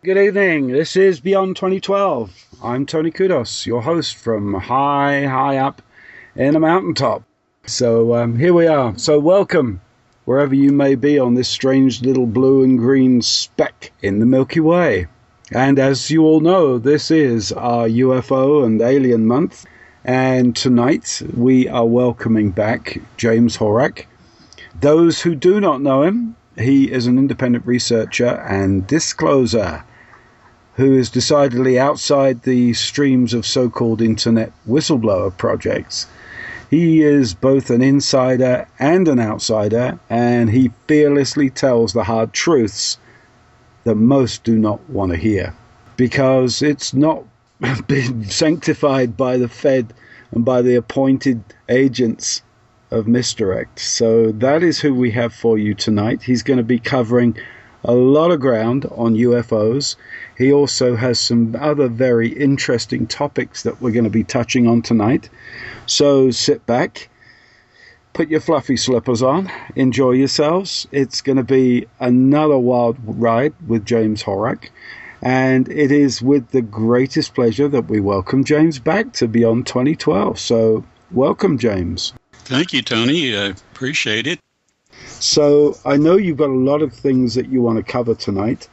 Good evening. This is Beyond 2012. I'm Tony Kudos, your host from high up in a mountaintop. So here we are. So welcome, wherever you may be on this strange little blue and green speck in the Milky Way. And as you all know, this is our UFO and Alien Month. And tonight we are welcoming back James Horak. Those who do not know him, he is an independent researcher and discloser who is decidedly outside the streams of so-called internet whistleblower projects. He is both an insider and an outsider, and he fearlessly tells the hard truths that most do not want to hear, because it's not been sanctified by the Fed and by the appointed agents of misdirect. So that is who we have for you tonight. He's going to be covering a lot of ground on UFOs. He also has some other very interesting topics that we're going to be touching on tonight. So sit back, put your fluffy slippers on, enjoy yourselves. It's going to be another wild ride with James Horak. And it is with the greatest pleasure that we welcome James back to Beyond 2012. So welcome, James. Thank you, Tony. I appreciate it. So I know you've got a lot of things that you want to cover tonight.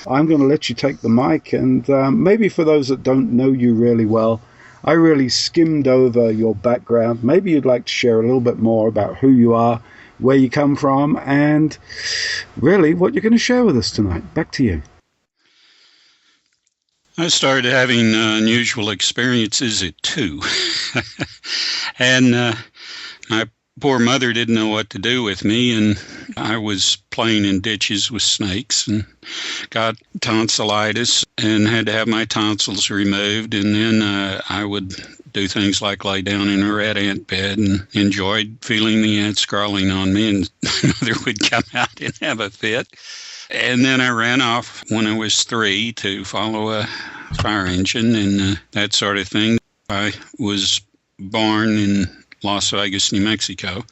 I'm going to let you take the mic, and maybe for those that don't know you really well, I really skimmed over your background. Maybe you'd like to share a little bit more about who you are, where you come from, and really what you're going to share with us tonight. Back to you. I started having unusual experiences at 2. And my poor mother didn't know what to do with me, and I was playing in ditches with snakes and got tonsillitis and had to have my tonsils removed. And then I would do things like lay down in a red ant bed and enjoyed feeling the ants crawling on me, and mother would come out and have a fit. And then I ran off when I was 3 to follow a fire engine and that sort of thing. I was born in Las Vegas, New Mexico.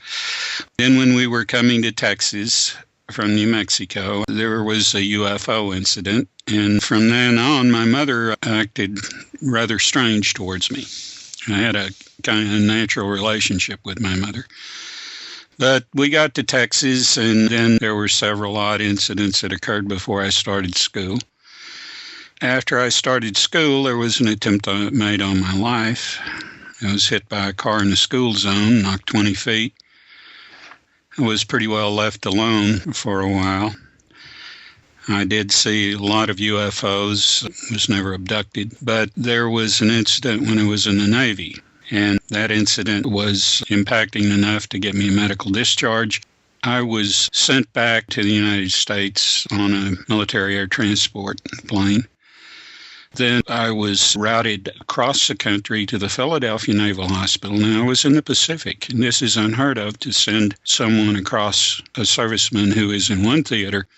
Then when we were coming to Texas from New Mexico, there was a UFO incident. And from then on, my mother acted rather strange towards me. I had a kind of natural relationship with my mother. But we got to Texas, and then there were several odd incidents that occurred before I started school. After I started school, there was an attempt made on my life. I was hit by a car in the school zone, knocked 20 feet. I was pretty well left alone for a while. I did see a lot of UFOs, was never abducted, but there was an incident when I was in the Navy, and that incident was impacting enough to get me a medical discharge. I was sent back to the United States on a military air transport plane. Then I was routed across the country to the Philadelphia Naval Hospital. Now, I was in the Pacific, and this is unheard of to send someone across, a serviceman who is in one theater,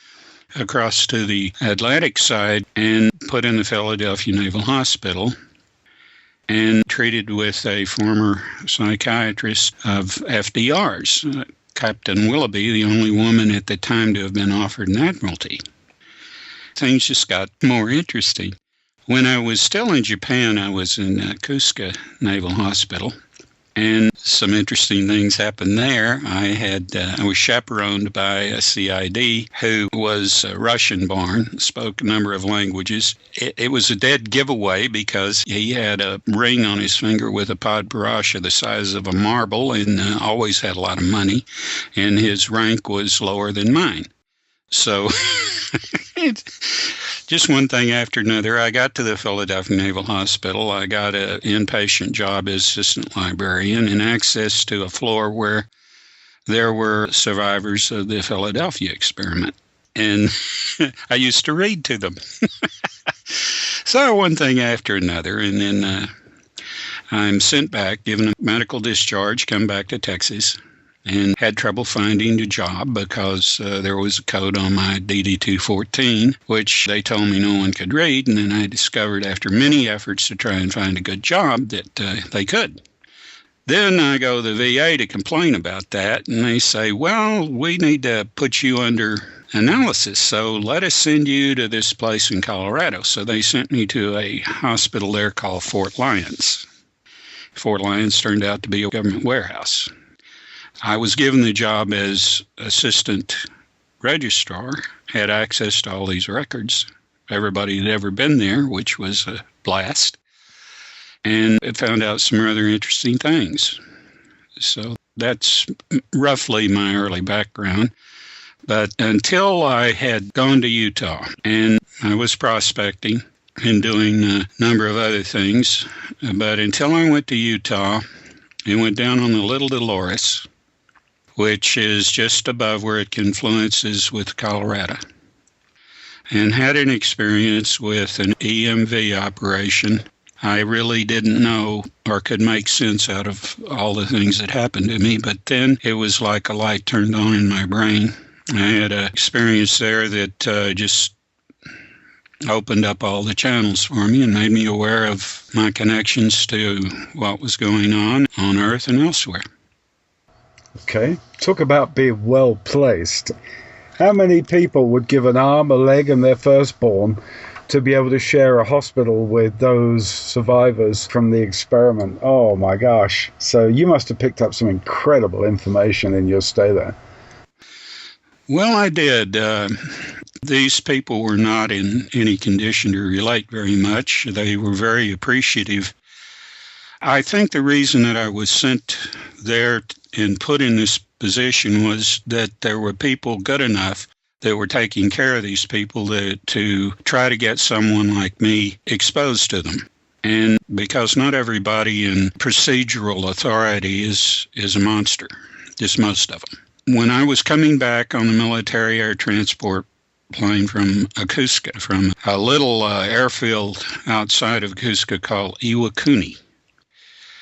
across to the Atlantic side and put in the Philadelphia Naval Hospital and treated with a former psychiatrist of FDR's, Captain Willoughby, the only woman at the time to have been offered an admiralty. Things just got more interesting. When I was still in Japan, I was in Kuska Naval Hospital, and some interesting things happened there. I was chaperoned by a CID who was Russian-born, spoke a number of languages. It was a dead giveaway because he had a ring on his finger with a padparasha the size of a marble and always had a lot of money, and his rank was lower than mine. So just one thing after another. I got to the Philadelphia Naval Hospital. I got an inpatient job as assistant librarian and access to a floor where there were survivors of the Philadelphia experiment. And I used to read to them. So one thing after another. And then I'm sent back, given a medical discharge, come back to Texas. And had trouble finding a job because there was a code on my DD-214, which they told me no one could read. And then I discovered after many efforts to try and find a good job that they could. Then I go to the VA to complain about that, and they say, well, we need to put you under analysis. So let us send you to this place in Colorado. So they sent me to a hospital there called Fort Lyons. Fort Lyons turned out to be a government warehouse. I was given the job as assistant registrar, had access to all these records. Everybody had ever been there, which was a blast, and it found out some rather interesting things. So that's roughly my early background. But until I had gone to Utah, and I was prospecting and doing a number of other things, but until I went to Utah and went down on the Little Dolores, which is just above where it confluences with Colorado, and had an experience with an EMV operation, I really didn't know or could make sense out of all the things that happened to me. But then it was like a light turned on in my brain. I had an experience there that just opened up all the channels for me and made me aware of my connections to what was going on Earth and elsewhere. Okay, talk about being well placed. How many people would give an arm, a leg, and their firstborn to be able to share a hospital with those survivors from the experiment? Oh my gosh. So you must have picked up some incredible information in your stay there. Well, I did. These people were not in any condition to relate very much. They were very appreciative. I think the reason that I was sent there and put in this position was that there were people good enough that were taking care of these people to try to get someone like me exposed to them. And because not everybody in procedural authority is a monster, just most of them. When I was coming back on the military air transport plane from Akuska, from a little airfield outside of Akuska called Iwakuni.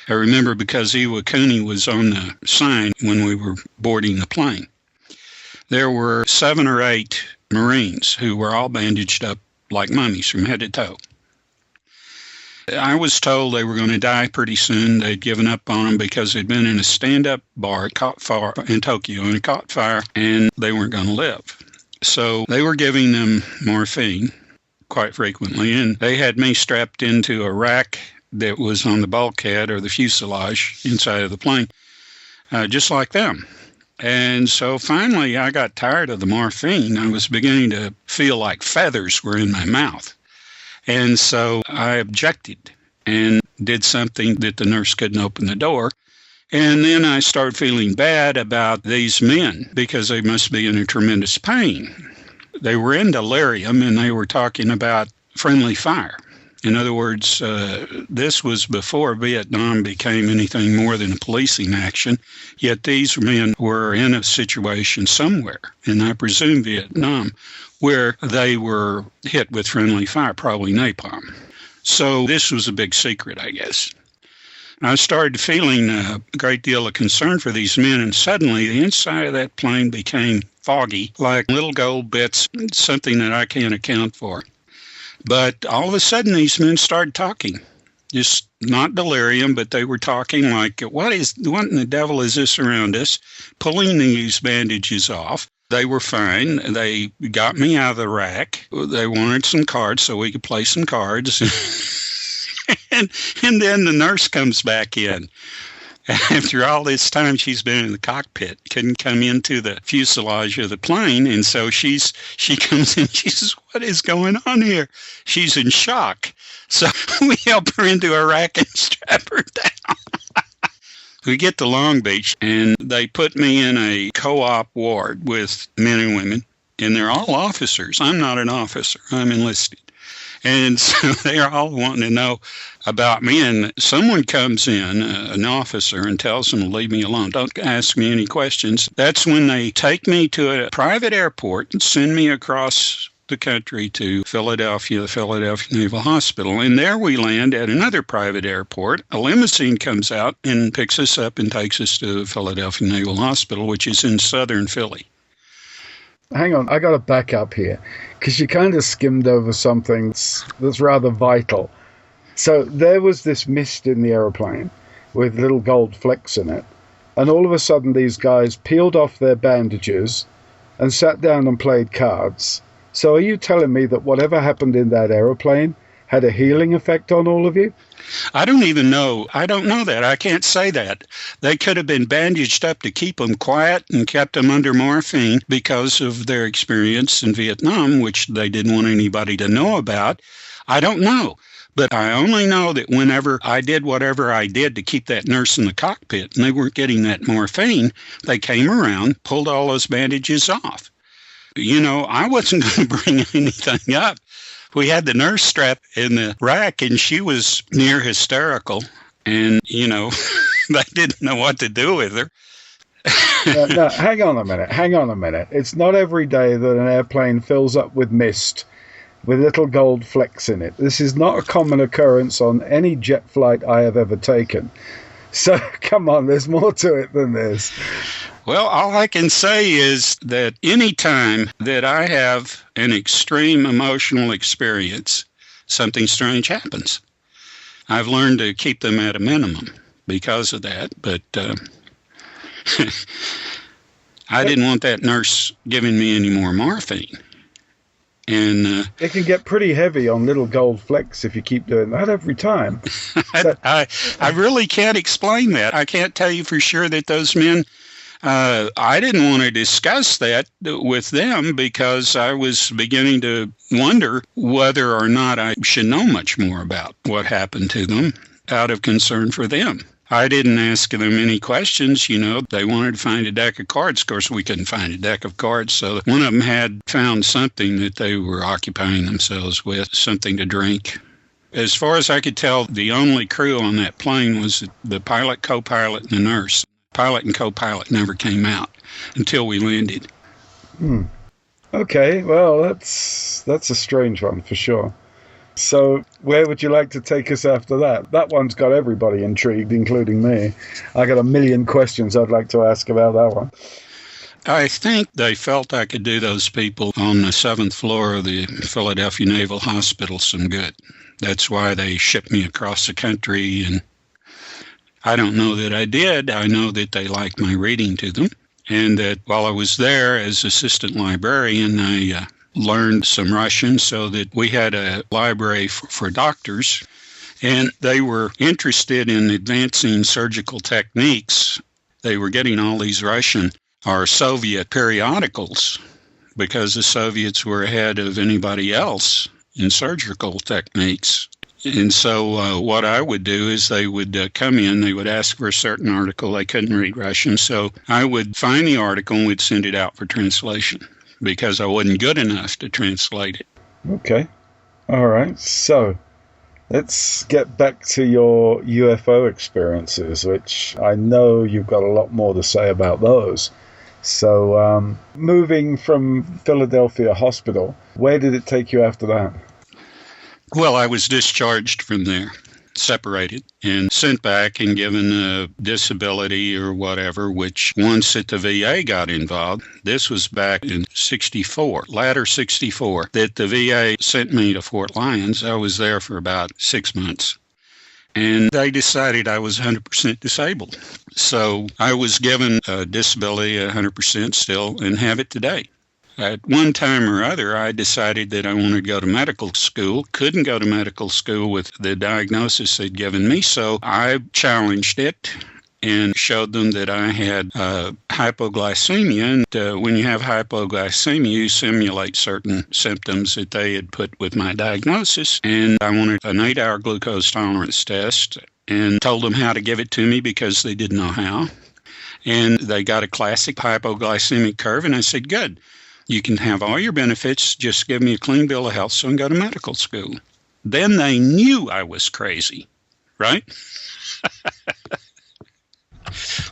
I remember because Iwakuni was on the sign when we were boarding the plane. There were 7 or 8 Marines who were all bandaged up like mummies from head to toe. I was told they were going to die pretty soon. They'd given up on them because they'd been in a stand-up bar, caught fire in Tokyo, and it caught fire, and they weren't going to live. So they were giving them morphine quite frequently, and they had me strapped into a rack that was on the bulkhead or the fuselage inside of the plane, just like them. And so finally I got tired of the morphine. I was beginning to feel like feathers were in my mouth. And so I objected and did something that the nurse couldn't open the door. And then I started feeling bad about these men because they must be in a tremendous pain. They were in delirium and they were talking about friendly fire. In other words, this was before Vietnam became anything more than a policing action, yet these men were in a situation somewhere, and I presume Vietnam, where they were hit with friendly fire, probably napalm. So this was a big secret, I guess. I started feeling a great deal of concern for these men, and suddenly the inside of that plane became foggy, like little gold bits, something that I can't account for. But all of a sudden, these men started talking, just not delirium, but they were talking like, what in the devil is this around us? Pulling these bandages off. They were fine. They got me out of the rack. They wanted some cards so we could play some cards. and then the nurse comes back in. After all this time, she's been in the cockpit, couldn't come into the fuselage of the plane. And so she comes in, she says, what is going on here? She's in shock. So we help her into a rack and strap her down. We get to Long Beach, and they put me in a co-op ward with men and women, and they're all officers. I'm not an officer. I'm enlisted. And so they're all wanting to know about me. And someone comes in, an officer, and tells them to leave me alone. Don't ask me any questions. That's when they take me to a private airport and send me across the country to Philadelphia, the Philadelphia Naval Hospital. And there we land at another private airport. A limousine comes out and picks us up and takes us to the Philadelphia Naval Hospital, which is in southern Philly. Hang on, I got to back up here, because you kind of skimmed over something that's rather vital. So there was this mist in the aeroplane with little gold flecks in it, and all of a sudden these guys peeled off their bandages and sat down and played cards. So are you telling me that whatever happened in that aeroplane had a healing effect on all of you? I don't even know. I don't know that. I can't say that. They could have been bandaged up to keep them quiet and kept them under morphine because of their experience in Vietnam, which they didn't want anybody to know about. I don't know. But I only know that whenever I did whatever I did to keep that nurse in the cockpit and they weren't getting that morphine, they came around, pulled all those bandages off. You know, I wasn't going to bring anything up. We had the nurse strapped in the rack, and she was near hysterical. And, you know, they didn't know what to do with her. No, hang on a minute. It's not every day that an airplane fills up with mist with little gold flecks in it. This is not a common occurrence on any jet flight I have ever taken. So, come on, there's more to it than this. Well, all I can say is that any time that I have an extreme emotional experience, something strange happens. I've learned to keep them at a minimum because of that, but I didn't want that nurse giving me any more morphine. And it can get pretty heavy on little gold flecks if you keep doing that every time. I really can't explain that. I can't tell you for sure that those men... I didn't want to discuss that with them because I was beginning to wonder whether or not I should know much more about what happened to them out of concern for them. I didn't ask them any questions. You know, they wanted to find a deck of cards. Of course, we couldn't find a deck of cards. So one of them had found something that they were occupying themselves with, something to drink. As far as I could tell, the only crew on that plane was the pilot, co-pilot, and the nurse. Pilot and co-pilot never came out until we landed. Okay, well, that's a strange one for sure. So where would you like to take us after that? That one's got everybody intrigued, including me. I got a million questions I'd like to ask about that one. I think they felt I could do those people on the 7th floor of the Philadelphia Naval Hospital some good. That's why they shipped me across the country, and I don't know that I did. I know that they liked my reading to them, and that while I was there as assistant librarian, I learned some Russian so that we had a library for doctors, and they were interested in advancing surgical techniques. They were getting all these Russian or Soviet periodicals because the Soviets were ahead of anybody else in surgical techniques. And so what I would do is they would come in, they would ask for a certain article. They couldn't read Russian, so I would find the article and would send it out for translation because I wasn't good enough to translate it. Okay. All right. So let's get back to your UFO experiences, which I know you've got a lot more to say about those. So moving from Philadelphia Hospital, where did it take you after that? Well, I was discharged from there, separated, and sent back and given a disability or whatever, which once that the VA got involved, this was back in 64, latter 64, that the VA sent me to Fort Lyons. I was there for about 6 months. And they decided I was 100% disabled. So I was given a disability 100% still and have it today. At one time or other, I decided that I wanted to go to medical school, couldn't go to medical school with the diagnosis they'd given me, so I challenged it and showed them that I had hypoglycemia. And when you have hypoglycemia, you simulate certain symptoms that they had put with my diagnosis. And I wanted an 8-hour glucose tolerance test and told them how to give it to me because they didn't know how. And they got a classic hypoglycemic curve, and I said, good. You can have all your benefits, just give me a clean bill of health so I can go to medical school. Then they knew I was crazy, right?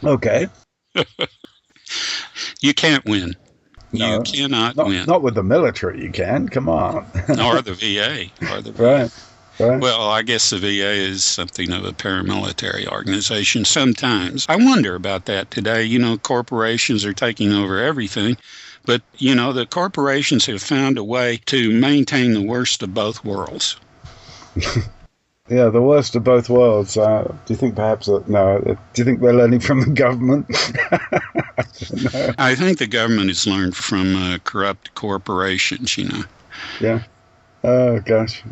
Okay. You can't win. No, you cannot win. Not with the military, you can. Come on. Or the VA. Right. Well, I guess the VA is something of a paramilitary organization sometimes. I wonder about that today. You know, corporations are taking over everything. But, you know, the corporations have found a way to maintain the worst of both worlds. Yeah, the worst of both worlds. Do you think perhaps no? Do you think they're learning from the government? I don't know. I think the government has learned from corrupt corporations, Yeah. Oh gosh.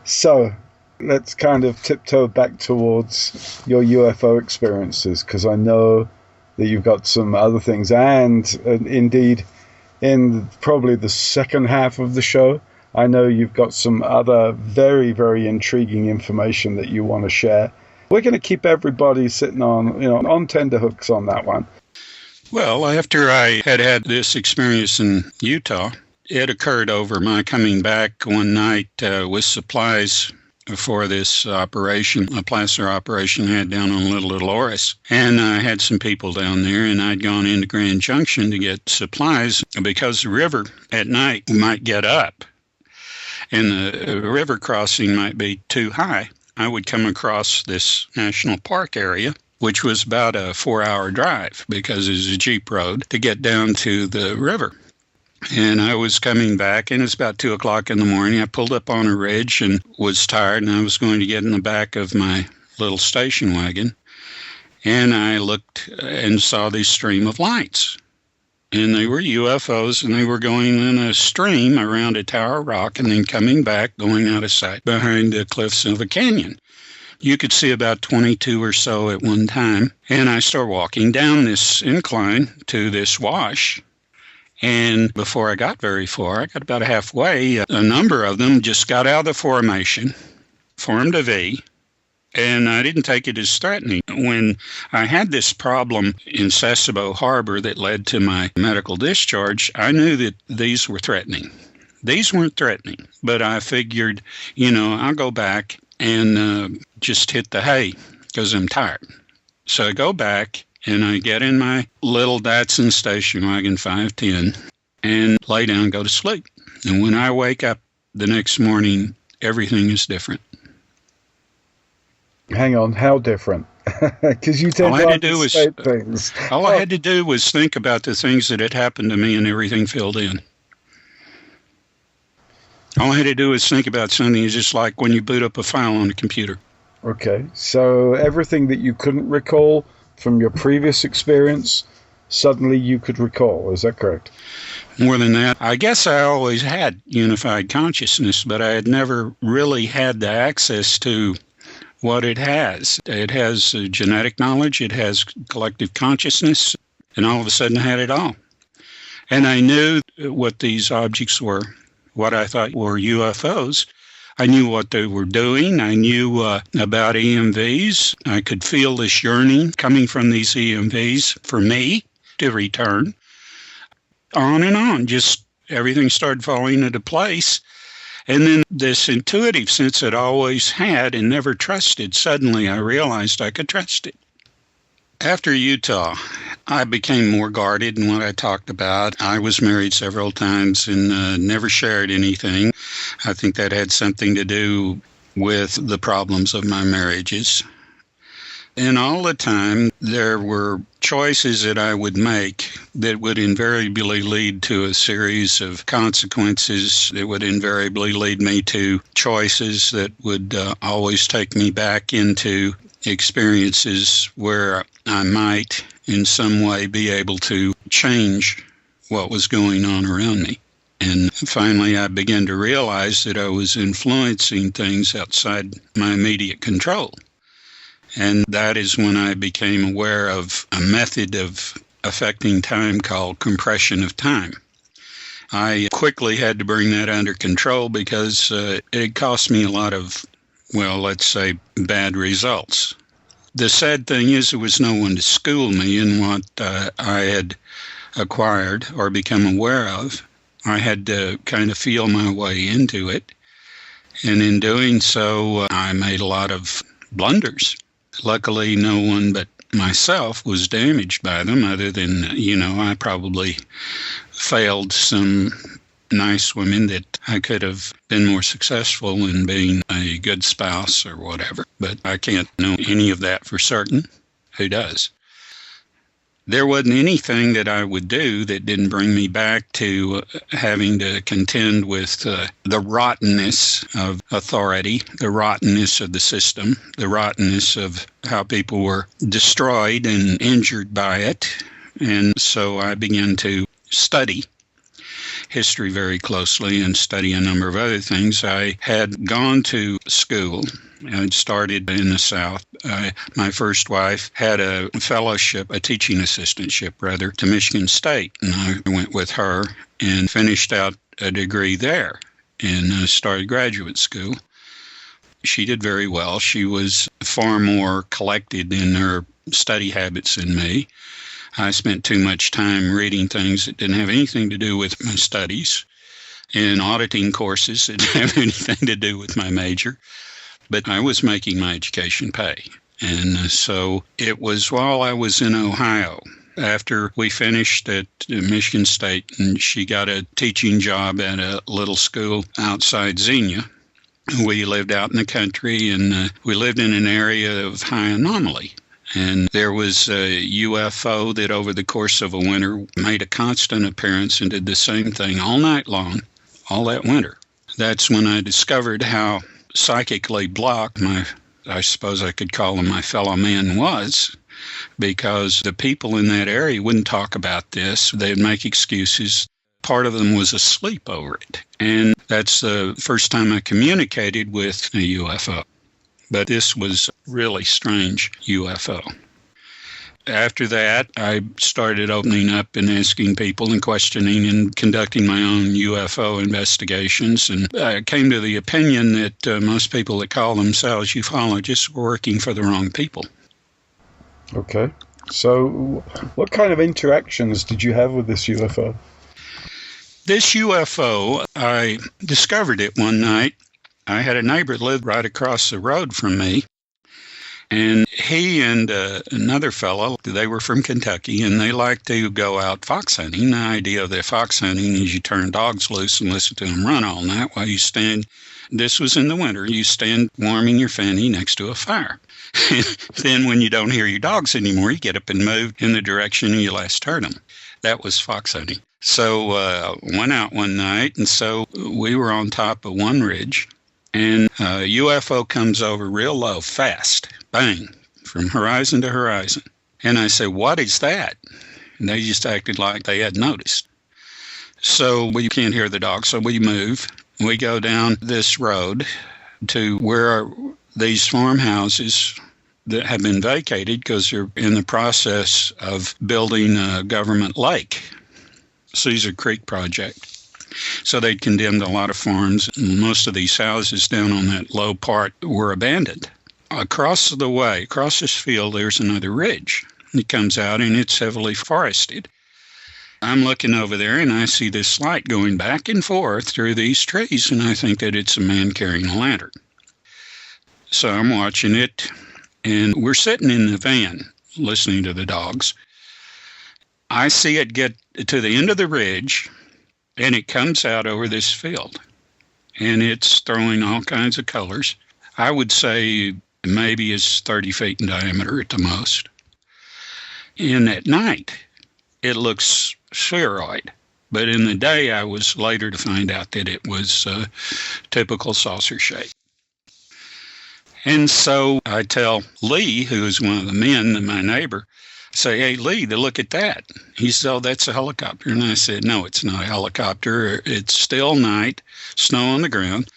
So let's kind of tiptoe back towards your UFO experiences, because I know that you've got some other things, and indeed, in probably the second half of the show, I know you've got some other very, very intriguing information that you want to share. We're going to keep everybody sitting on tenterhooks on that one. Well, after I had this experience in Utah, it occurred over my coming back one night with supplies for this operation, a placer operation I had down on Little Dolores. And I had some people down there, and I'd gone into Grand Junction to get supplies because the river at night might get up, and the river crossing might be too high. I would come across this national park area, which was about a 4-hour drive because it was a jeep road to get down to the river. And I was coming back, and it's about 2 o'clock in the morning. I pulled up on a ridge and was tired, and I was going to get in the back of my little station wagon. And I looked and saw this stream of lights. And they were UFOs, and they were going in a stream around a tower rock and then coming back, going out of sight behind the cliffs of a canyon. You could see about 22 or so at one time. And I started walking down this incline to this wash. And before I got very far, I got about halfway, a number of them just got out of the formation, formed a V, and I didn't take it as threatening. When I had this problem in Sasebo Harbor that led to my medical discharge, I knew that these were threatening. These weren't threatening, but I figured, I'll go back and just hit the hay because I'm tired. So I go back and I get in my little Datsun station wagon 510 and lay down and go to sleep. And when I wake up the next morning, everything is different. Hang on, how different? Because you tend to anticipate things. All I had to do was think about the things that had happened to me, and everything filled in. All I had to do was think about something just like when you boot up a file on a computer. Okay, so everything that you couldn't recall from your previous experience, suddenly you could recall. Is that correct? More than that, I guess I always had unified consciousness, but I had never really had the access to what it has. It has genetic knowledge, it has collective consciousness, and all of a sudden I had it all. And I knew what these objects were, what I thought were UFOs. I knew what they were doing. I knew about EMVs. I could feel this yearning coming from these EMVs for me to return. On and on, just everything started falling into place. And then this intuitive sense I'd always had and never trusted, suddenly I realized I could trust it. After Utah, I became more guarded in what I talked about. I was married several times and never shared anything. I think that had something to do with the problems of my marriages. And all the time, there were choices that I would make that would invariably lead to a series of consequences that would invariably lead me to choices that would always take me back into experiences where I might in some way be able to change what was going on around me. And finally, I began to realize that I was influencing things outside my immediate control. And that is when I became aware of a method of affecting time called compression of time. I quickly had to bring that under control because it cost me a lot of, well, let's say, bad results. The sad thing is there was no one to school me in what I had acquired or become aware of. I had to kind of feel my way into it. And in doing so, I made a lot of blunders. Luckily, no one but myself was damaged by them other than, I probably failed some nice women that I could have been more successful in being a good spouse or whatever. But I can't know any of that for certain. Who does? there wasn't anything that I would do that didn't bring me back to having to contend with the rottenness of authority, the rottenness of the system, the rottenness of how people were destroyed and injured by it. And so I began to study history very closely and study a number of other things. I had gone to school. I'd started in the South. My first wife had a fellowship, a teaching assistantship, rather, to Michigan State. And I went with her and finished out a degree there and started graduate school. She did very well. She was far more collected in her study habits than me. I spent too much time reading things that didn't have anything to do with my studies and auditing courses that didn't have anything to do with my major. But I was making my education pay. And so it was while I was in Ohio, after we finished at Michigan State, and she got a teaching job at a little school outside Xenia. We lived out in the country, and we lived in an area of high anomaly. And there was a UFO that over the course of a winter made a constant appearance and did the same thing all night long, all that winter. That's when I discovered how psychically blocked I suppose I could call him my fellow man was, because the people in that area wouldn't talk about this. They'd make excuses. Part of them was asleep over it. And that's the first time I communicated with a UFO. But this was really strange UFO. After that, I started opening up and asking people and questioning and conducting my own UFO investigations. And I came to the opinion that most people that call themselves ufologists were working for the wrong people. Okay. So what kind of interactions did you have with this UFO? This UFO, I discovered it one night. I had a neighbor that lived right across the road from me, and he and another fellow, they were from Kentucky, and they liked to go out fox hunting. The idea of their fox hunting is you turn dogs loose and listen to them run all night while you stand. This was in the winter. You stand warming your fanny next to a fire. Then when you don't hear your dogs anymore, you get up and move in the direction you last heard them. That was fox hunting. So went out one night, and so we were on top of one ridge. And a UFO comes over real low, fast, bang, from horizon to horizon. And I said, "What is that?" And they just acted like they had noticed. So we can't hear the dog, so we move. We go down this road to where these farmhouses that have been vacated because they're in the process of building a government lake, Caesar Creek project. So they'd condemned a lot of farms, and most of these houses down on that low part were abandoned. Across the way, across this field, there's another ridge. It comes out, and it's heavily forested. I'm looking over there, and I see this light going back and forth through these trees, and I think that it's a man carrying a lantern. So I'm watching it, and we're sitting in the van listening to the dogs. I see it get to the end of the ridge, and it comes out over this field, and it's throwing all kinds of colors. I would say maybe it's 30 feet in diameter at the most. And at night, it looks spheroid. But in the day, I was later to find out that it was typical saucer shape. And so I tell Lee, who is one of the men, my neighbor, say, "Hey, Lee, look at that." He said, "Oh, that's a helicopter." And I said, "No, it's not a helicopter. It's still night, snow on the ground."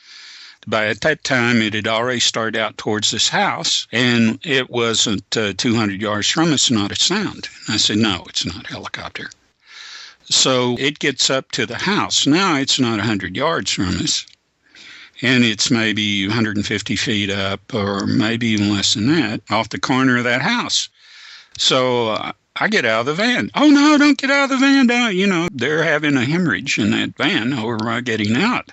By that time, it had already started out towards this house, and it wasn't 200 yards from us, not a sound. I said, "No, it's not a helicopter." So it gets up to the house. Now it's not 100 yards from us, and it's maybe 150 feet up, or maybe even less than that, off the corner of that house. So I get out of the van. "Oh, no, don't get out of the van." They're having a hemorrhage in that van over getting out.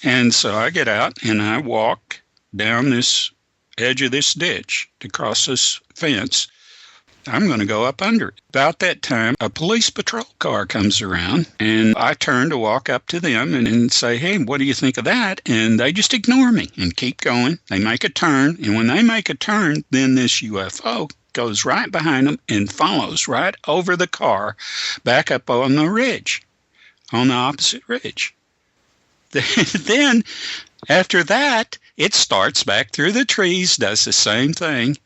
And so I get out, and I walk down this edge of this ditch to cross this fence. I'm going to go up under it. About that time, a police patrol car comes around, and I turn to walk up to them and say, "Hey, what do you think of that?" And they just ignore me and keep going. They make a turn, and when they make a turn, then this UFO goes right behind them and follows right over the car back up on the ridge, on the opposite ridge. Then, after that, it starts back through the trees, does the same thing.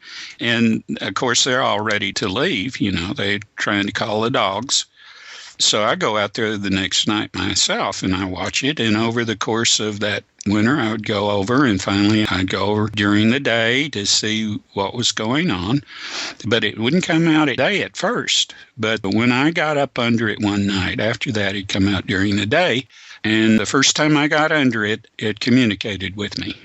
And, of course, they're all ready to leave. They're trying to call the dogs. So I go out there the next night myself, and I watch it. And over the course of that winter, I would go over, and finally I'd go over during the day to see what was going on. But it wouldn't come out at day at first. But when I got up under it one night, after that, it'd come out during the day. And the first time I got under it, it communicated with me.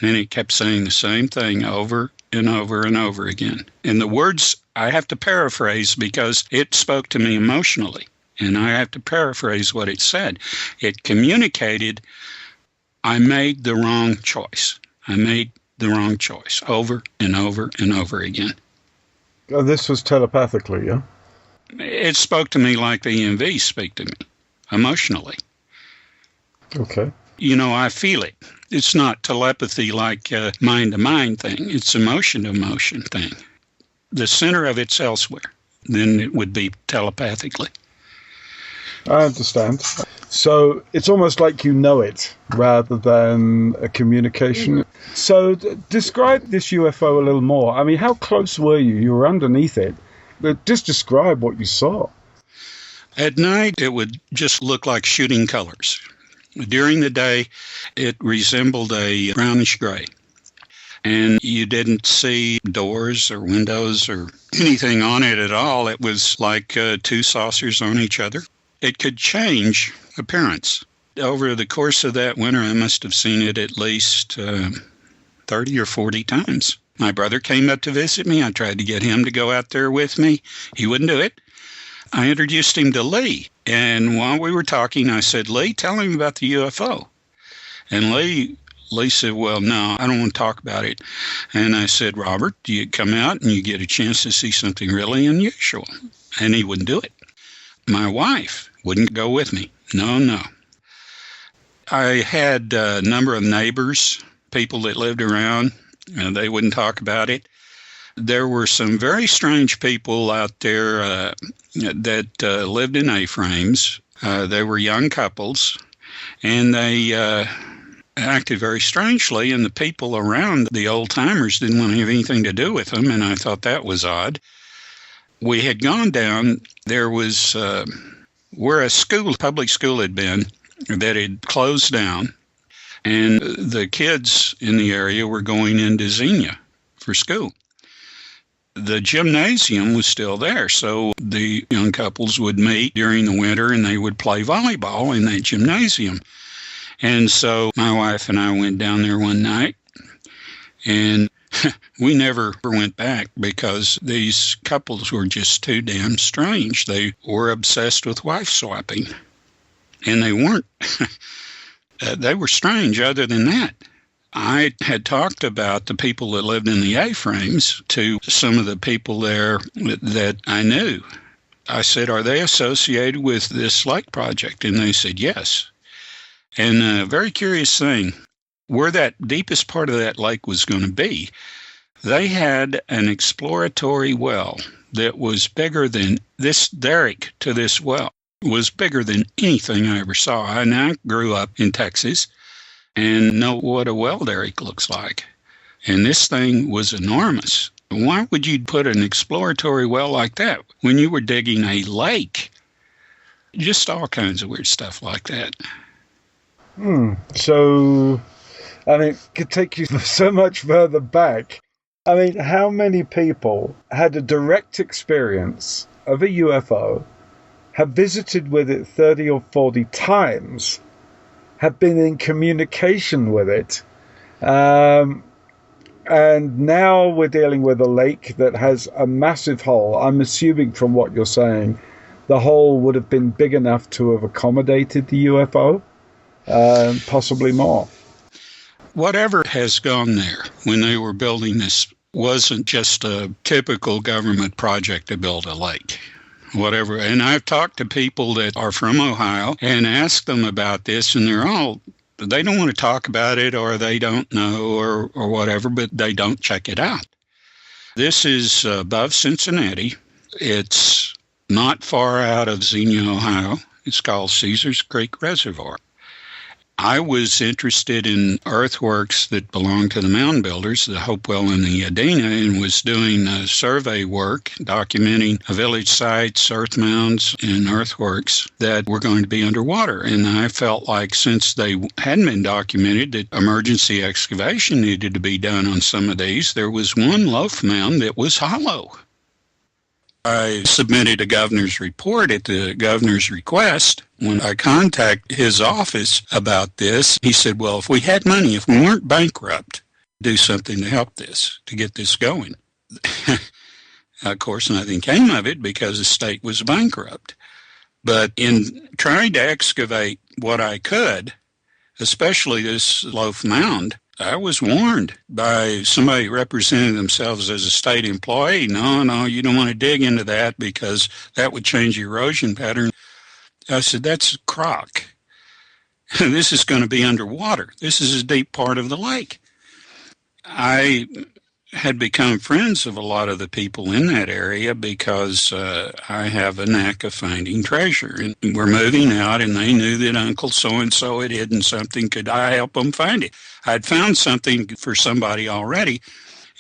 And it kept saying the same thing over and over and over again. And the words I have to paraphrase because it spoke to me emotionally. And I have to paraphrase what it said. It communicated, I made the wrong choice. I made the wrong choice over and over and over again. Oh, this was telepathically, yeah? It spoke to me like the EMV speak to me, emotionally. Okay. I feel it. It's not telepathy like a mind-to-mind thing. It's emotion-to-emotion thing. The center of it's elsewhere than it would be telepathically. I understand. So it's almost like you know it rather than a communication. So describe this UFO a little more. I mean, how close were you? You were underneath it. But just describe what you saw. At night, it would just look like shooting colors. During the day, it resembled a brownish gray. And you didn't see doors or windows or anything on it at all. It was like two saucers on each other. It could change appearance. Over the course of that winter, I must have seen it at least 30 or 40 times. My brother came up to visit me. I tried to get him to go out there with me. He wouldn't do it. I introduced him to Lee. And while we were talking, I said, Lee, tell him about the UFO. And Lee said, well, no, I don't want to talk about it. And I said, Robert, do you come out and you get a chance to see something really unusual? And he wouldn't do it. My wife wouldn't go with me. No. I had a number of neighbors, people that lived around, and they wouldn't talk about it. There were some very strange people out there that lived in A-frames. They were young couples, and they acted very strangely, and the people around, the old-timers, didn't want to have anything to do with them, and I thought that was odd. We had gone down, there was where a public school had been that had closed down, and the kids in the area were going into Xenia for school. The gymnasium was still there, so the young couples would meet during the winter and they would play volleyball in that gymnasium. And so my wife and I went down there one night, and we never went back because these couples were just too damn strange. They were obsessed with wife swapping, and they weren't. They were strange other than that. I had talked about the people that lived in the A-frames to some of the people there that I knew. I said, are they associated with this lake project? And they said, yes. And a very curious thing, where that deepest part of that lake was going to be, they had an exploratory well that was bigger than this derrick to this well, was bigger than anything I ever saw. And I grew up in Texas and know what a well derrick looks like. And this thing was enormous. Why would you put an exploratory well like that when you were digging a lake? Just all kinds of weird stuff like that. So, I mean, it could take you so much further back. I mean, how many people had a direct experience of a UFO, have visited with it 30 or 40 times, have been in communication with it, and now we're dealing with a lake that has a massive hole. I'm assuming from what you're saying, the hole would have been big enough to have accommodated the UFO, possibly more. Whatever has gone there when they were building this wasn't just a typical government project to build a lake. Whatever. And I've talked to people that are from Ohio and asked them about this, and they don't want to talk about it, or they don't know, or whatever, but they don't check it out. This is above Cincinnati. It's not far out of Xenia, Ohio. It's called Caesars Creek Reservoir. I was interested in earthworks that belonged to the mound builders, the Hopewell and the Adena, and was doing survey work, documenting village sites, earth mounds, and earthworks that were going to be underwater. And I felt like since they hadn't been documented, that emergency excavation needed to be done on some of these. There was one loaf mound that was hollow. I submitted a governor's report at the governor's request. When I contacted his office about this, he said, well, if we had money, if we weren't bankrupt, do something to help this, to get this going. Of course, nothing came of it because the state was bankrupt. But in trying to excavate what I could, especially this loaf mound, I was warned by somebody representing themselves as a state employee. No, you don't want to dig into that because that would change the erosion pattern. I said, that's crock. This is going to be underwater. This is a deep part of the lake. I had become friends of a lot of the people in that area because I have a knack of finding treasure. And we're moving out, and they knew that Uncle so-and-so had hidden something. Could I help them find it? I'd found something for somebody already,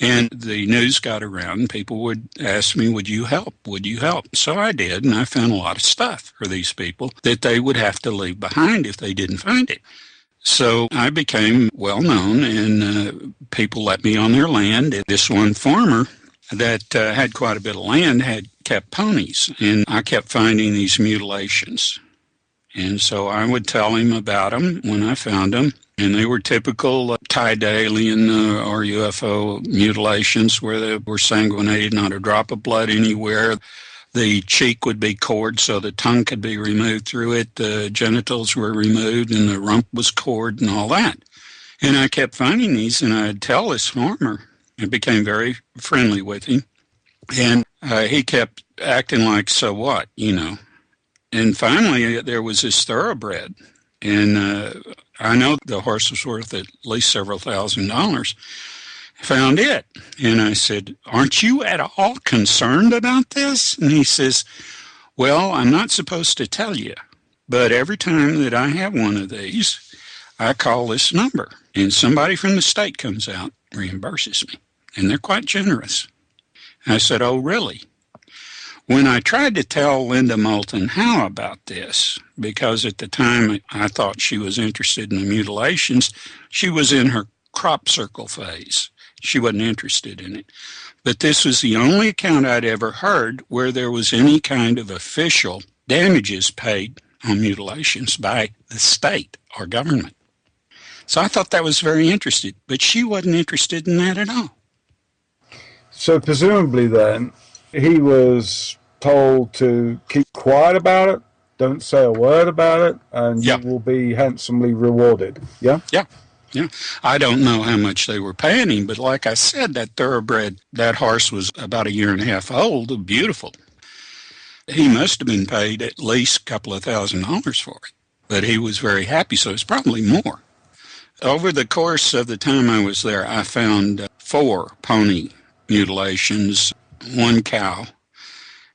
and the news got around. People would ask me, would you help? Would you help? So I did, and I found a lot of stuff for these people that they would have to leave behind if they didn't find it. So I became well known, and people let me on their land. This one farmer that had quite a bit of land had kept ponies, and I kept finding these mutilations. And so I would tell him about them when I found them, and they were typical tied to alien or UFO mutilations where they were sanguinated, not a drop of blood anywhere. The cheek would be cored so the tongue could be removed through it. The genitals were removed and the rump was cored and all that. And I kept finding these, and I'd tell this farmer. I became very friendly with him. And he kept acting like, so what, you know. And finally, there was this thoroughbred. And I know the horse was worth at least several $1,000s. Found it. And I said, aren't you at all concerned about this? And he says, well, I'm not supposed to tell you, but every time that I have one of these, I call this number, and somebody from the state comes out and reimburses me, and they're quite generous. I said, oh, really? When I tried to tell Linda Moulton Howe about this, because at the time I thought she was interested in the mutilations, she was in her crop circle phase. She wasn't interested in it. But this was the only account I'd ever heard where there was any kind of official damages paid on mutilations by the state or government. So I thought that was very interesting, but she wasn't interested in that at all. So presumably then, he was told to keep quiet about it, don't say a word about it, and you will be handsomely rewarded. Yeah? Yeah. Yeah, I don't know how much they were paying him, but like I said, that thoroughbred, that horse was about 1.5 years old, beautiful. He must have been paid at least a couple of $1,000s for it, but he was very happy, so it's probably more. Over the course of the time I was there, I found 4 pony mutilations, 1 cow,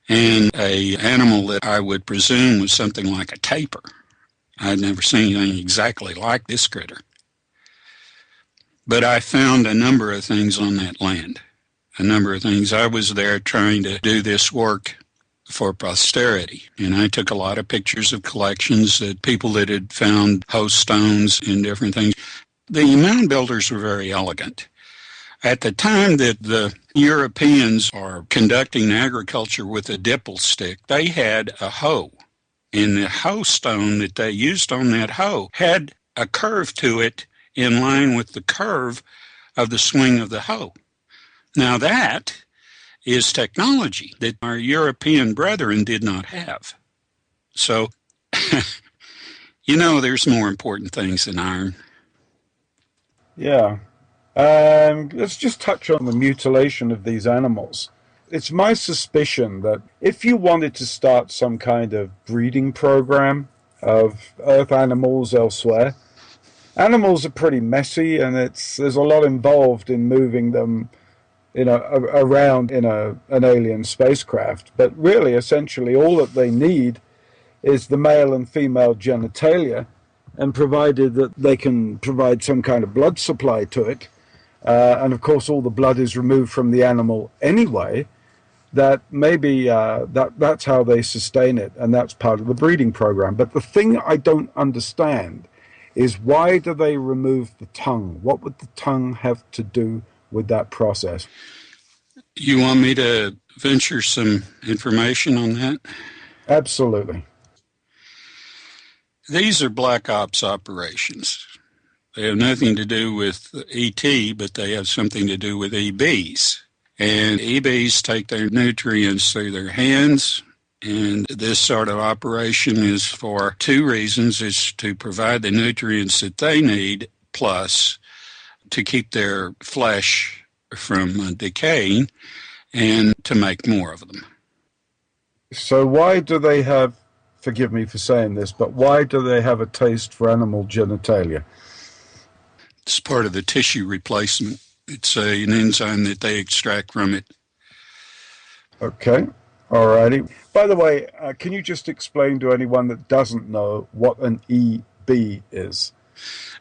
and an animal that I would presume was something like a tapir. I'd never seen anything exactly like this critter. But I found a number of things on that land, a number of things. I was there trying to do this work for posterity, and I took a lot of pictures of collections that people that had found host stones and different things. The mound builders were very elegant. At the time that the Europeans are conducting agriculture with a dipple stick, they had a hoe, and the hoe stone that they used on that hoe had a curve to it in line with the curve of the swing of the hoe. Now that is technology that our European brethren did not have. So, there's more important things than iron. Yeah. Let's just touch on the mutilation of these animals. It's my suspicion that if you wanted to start some kind of breeding program of earth animals elsewhere, animals are pretty messy, and there's a lot involved in moving them around in an alien spacecraft. But really, essentially, all that they need is the male and female genitalia, and provided that they can provide some kind of blood supply to it, and of course all the blood is removed from the animal anyway, that maybe that's how they sustain it, and that's part of the breeding program. But the thing I don't understand is, why do they remove the tongue? What would the tongue have to do with that process? You want me to venture some information on that? Absolutely. These are black ops operations. They have nothing to do with ET, but they have something to do with EBs. And EBs take their nutrients through their hands, and this sort of operation is for two reasons. It's to provide the nutrients that they need, plus to keep their flesh from decaying and to make more of them. So why do they have, forgive me for saying this, but why do they have a taste for animal genitalia? It's part of the tissue replacement. It's an enzyme that they extract from it. Okay, all righty. By the way, can you just explain to anyone that doesn't know what an EB is?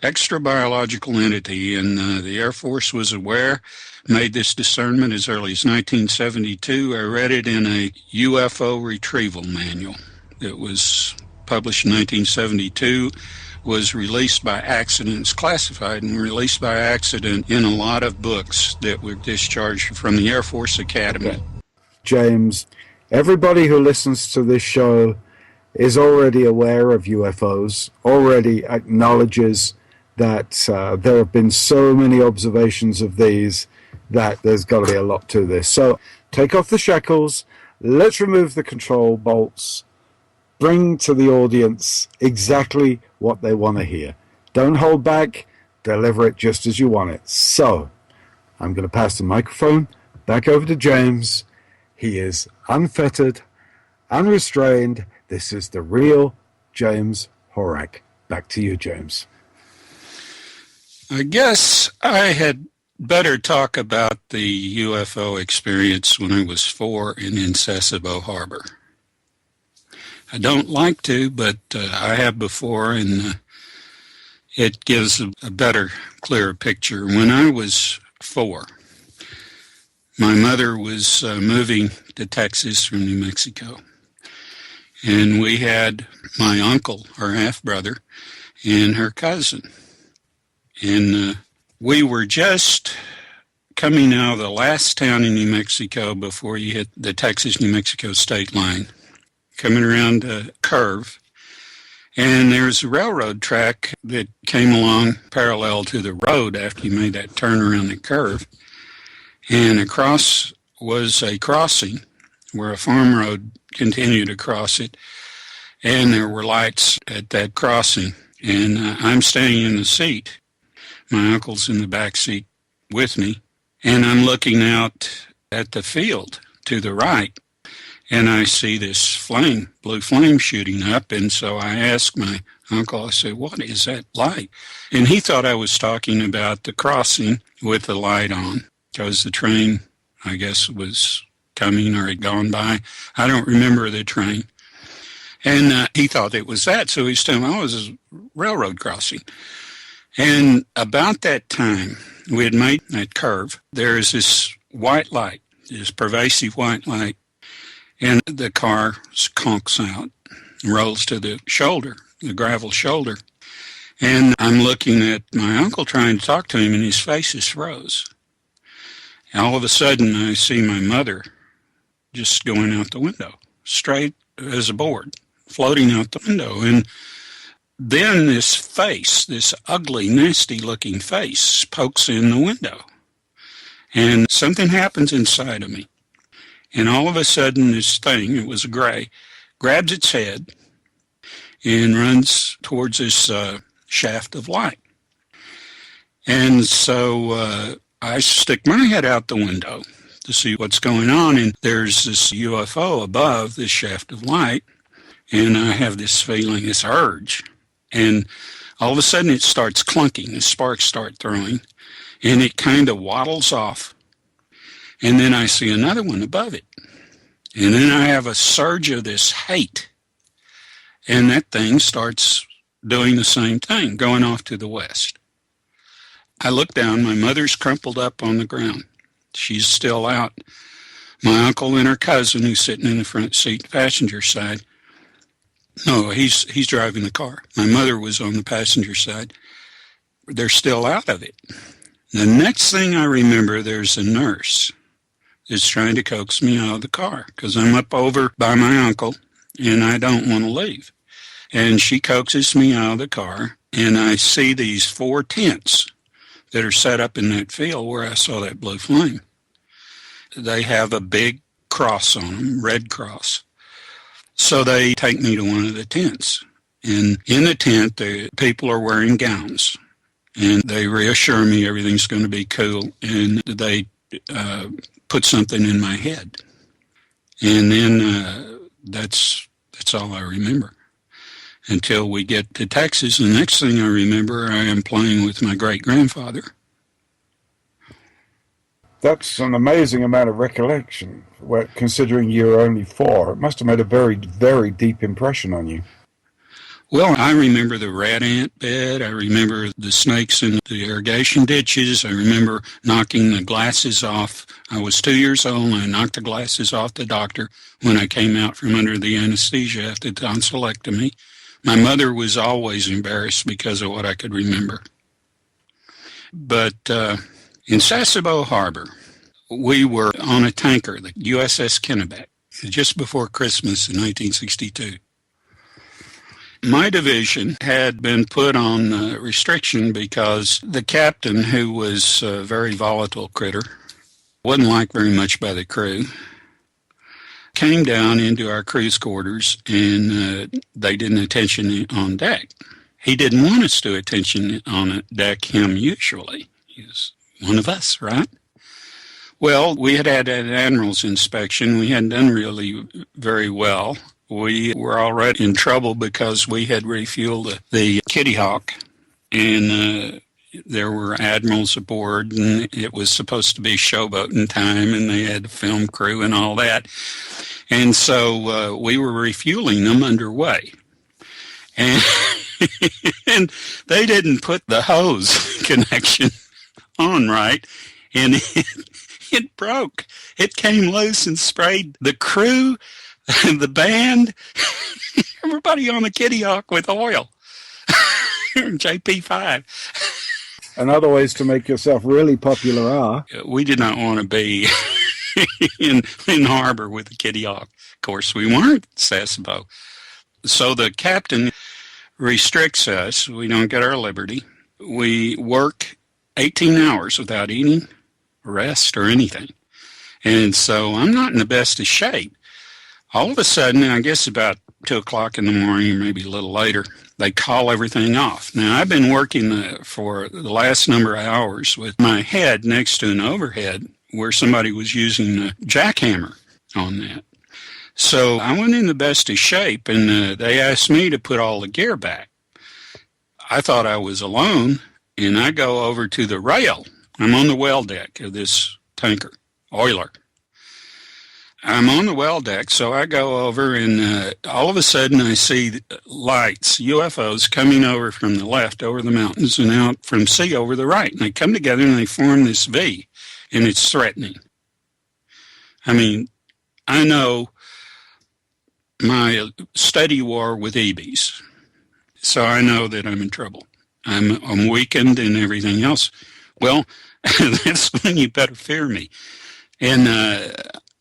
Extra biological entity, and the Air Force was aware, made this discernment as early as 1972. I read it in a UFO retrieval manual. It was published in 1972. Was released by accident. It's classified and released by accident in a lot of books that were discharged from the Air Force Academy. Okay. James, everybody who listens to this show is already aware of UFOs, already acknowledges that there have been so many observations of these that there's got to be a lot to this. So take off the shackles, let's remove the control bolts, bring to the audience exactly what they want to hear. Don't hold back, deliver it just as you want it. So, I'm going to pass the microphone back over to James. He is unfettered, unrestrained. This is the real James Horak. Back to you, James. I guess I had better talk about the UFO experience when I was 4 and in Sasebo Harbor. I don't like to, but I have before, and it gives a better, clearer picture. When I was 4, my mother was moving to Texas from New Mexico, and we had my uncle, her half-brother, and her cousin. And we were just coming out of the last town in New Mexico before you hit the Texas-New Mexico state line, coming around a curve, and there's a railroad track that came along parallel to the road after you made that turn around the curve, and across was a crossing where a farm road continued across it, and there were lights at that crossing, and I'm standing in the seat. My uncle's in the back seat with me, and I'm looking out at the field to the right, and I see this flame, blue flame shooting up. And so I asked my uncle, I said, what is that light? And he thought I was talking about the crossing with the light on, because the train, I guess, was coming or had gone by. I don't remember the train. And he thought it was that. So he's telling me, oh, it was a railroad crossing. And about that time, we had made that curve. There is this white light, this pervasive white light. And the car conks out, rolls to the shoulder, the gravel shoulder. And I'm looking at my uncle trying to talk to him, and his face is froze. And all of a sudden, I see my mother just going out the window, straight as a board, floating out the window. And then this face, this ugly, nasty-looking face, pokes in the window. And something happens inside of me. And all of a sudden, this thing, it was a gray, grabs its head and runs towards this shaft of light. And so I stick my head out the window to see what's going on, and there's this UFO above this shaft of light, and I have this feeling, this urge. And all of a sudden, it starts clunking, the sparks start throwing, and it kind of waddles off. And then I see another one above it. And then I have a surge of this hate. And that thing starts doing the same thing, going off to the west. I look down, my mother's crumpled up on the ground. She's still out. My uncle and her cousin, who's sitting in the front seat, passenger side. No, he's driving the car. My mother was on the passenger side. They're still out of it. The next thing I remember, there's a nurse that's trying to coax me out of the car because I'm up over by my uncle and I don't want to leave. And she coaxes me out of the car, and I see these 4 tents that are set up in that field where I saw that blue flame. They have a big cross on them, red cross. So they take me to one of the tents. And in the tent, the people are wearing gowns. And they reassure me everything's going to be cool. And they put something in my head. And then that's all I remember. Until we get to Texas, the next thing I remember, I am playing with my great-grandfather. That's an amazing amount of recollection, considering you were only 4. It must have made a very, very deep impression on you. Well, I remember the rat ant bed. I remember the snakes in the irrigation ditches. I remember knocking the glasses off. I was 2 years old, and I knocked the glasses off the doctor when I came out from under the anesthesia after the tonsillectomy. My mother was always embarrassed because of what I could remember. But in Sasebo Harbor, we were on a tanker, the USS Kennebec, just before Christmas in 1962. My division had been put on restriction because the captain, who was a very volatile critter, wasn't liked very much by the crew, came down into our crew's quarters, and they did an attention on deck. He didn't want us to attention on deck him usually. He was one of us, right? Well, we had an admiral's inspection. We hadn't done really very well. We were already in trouble because we had refueled the Kitty Hawk, and there were admirals aboard, and it was supposed to be showboating time, and they had a film crew and all that. And so we were refueling them underway. And, and they didn't put the hose connection on right, and it broke. It came loose and sprayed the crew, the band, everybody on the Kitty Hawk with oil. JP5. And other ways to make yourself really popular are? We did not want to be in harbor with the Kitty Hawk. Of course, we weren't, Sasebo. So the captain restricts us. We don't get our liberty. We work 18 hours without eating, rest, or anything. And so I'm not in the best of shape. All of a sudden, I guess about 2 o'clock in the morning, or maybe a little later, they call everything off. Now, I've been working for the last number of hours with my head next to an overhead where somebody was using a jackhammer on that. So I went in the best of shape, and they asked me to put all the gear back. I thought I was alone, and I go over to the rail. I'm on the well deck of this tanker, oiler. I'm on the well deck, so I go over, and all of a sudden I see lights, UFOs, coming over from the left over the mountains and out from sea over the right. And they come together and they form this V, and it's threatening. I mean, I know my steady war with EBs, so I know that I'm in trouble. I'm weakened and everything else. Well, that's when you better fear me. And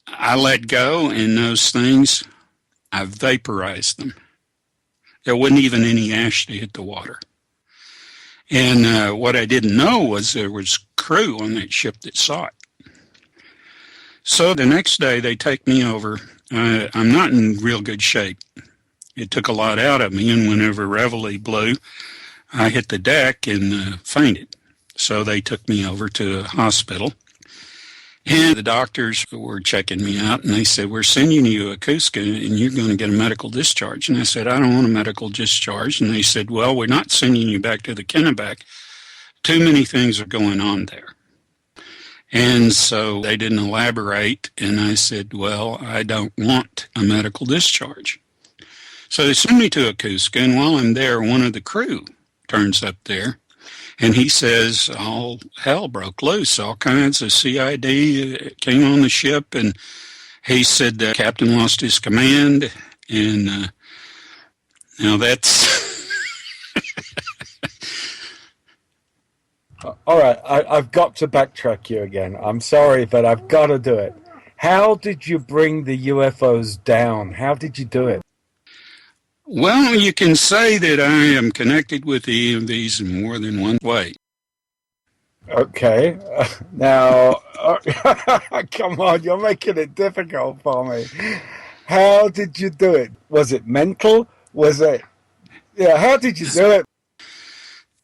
I let go, and those things, I vaporized them. There wasn't even any ash to hit the water. And what I didn't know was there was crew on that ship that saw it. So the next day they take me over. I'm not in real good shape. It took a lot out of me, and whenever reveille blew, I hit the deck and fainted. So they took me over to a hospital. And the doctors were checking me out, and they said, we're sending you a Cusco, and you're going to get a medical discharge. And I said, I don't want a medical discharge. And they said, well, we're not sending you back to the Kennebec. Too many things are going on there. And so they didn't elaborate, and I said, well, I don't want a medical discharge. So they sent me to Akuska, and while I'm there, one of the crew turns up there, and he says all hell broke loose. All kinds of CID came on the ship, and he said the captain lost his command, and now that's... All right, I've got to backtrack you again. I'm sorry, but I've got to do it. How did you bring the UFOs down? How did you do it? Well, you can say that I am connected with the EMVs in more than one way. Okay. Now, come on, you're making it difficult for me. How did you do it? Was it mental? Was it... Yeah, how did you do it?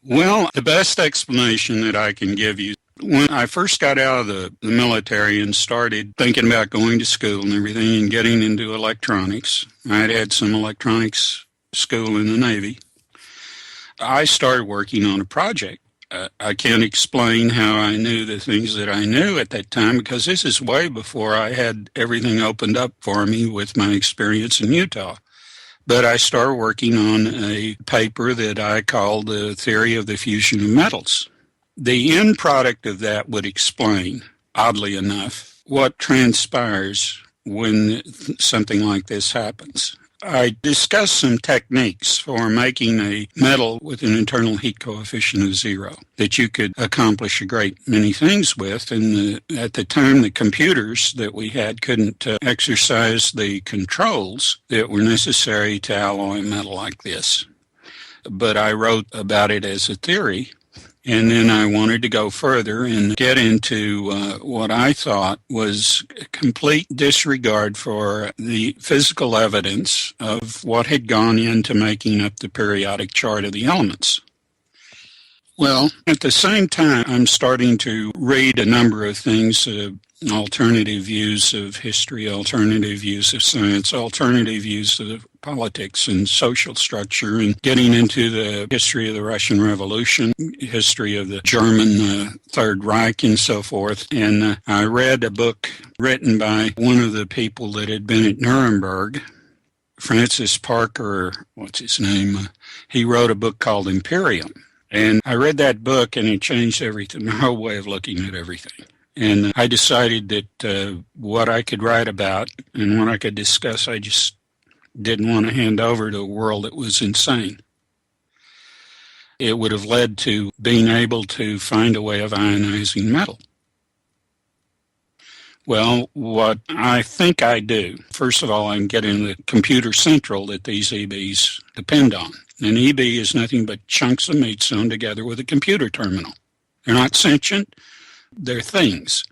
Well, the best explanation that I can give you, when I first got out of the military and started thinking about going to school and everything and getting into electronics, I had some electronics school in the Navy. I started working on a project. I can't explain how I knew the things that I knew at that time, because this is way before I had everything opened up for me with my experience in Utah. But I started working on a paper that I called the Theory of the Fusion of Metals. The end product of that would explain, oddly enough, what transpires when something like this happens. I discussed some techniques for making a metal with an internal heat coefficient of 0 that you could accomplish a great many things with. And at the time, the computers that we had couldn't exercise the controls that were necessary to alloy metal like this. But I wrote about it as a theory. And then I wanted to go further and get into what I thought was complete disregard for the physical evidence of what had gone into making up the periodic chart of the elements. Well, at the same time, I'm starting to read a number of things, alternative views of history, alternative views of science, alternative views of politics and social structure, and getting into the history of the Russian Revolution, history of the German Third Reich, and so forth. And I read a book written by one of the people that had been at Nuremberg, Francis Parker, what's his name? He wrote a book called Imperium. And I read that book, and it changed everything, my whole way of looking at everything. And I decided that what I could write about and what I could discuss, I just didn't want to hand over to a world that was insane. It would have led to being able to find a way of ionizing metal. Well, what I think I do, first of all, I'm getting the computer central that these EBs depend on. An EB is nothing but chunks of meat sewn together with a computer terminal. They're not sentient. They're things.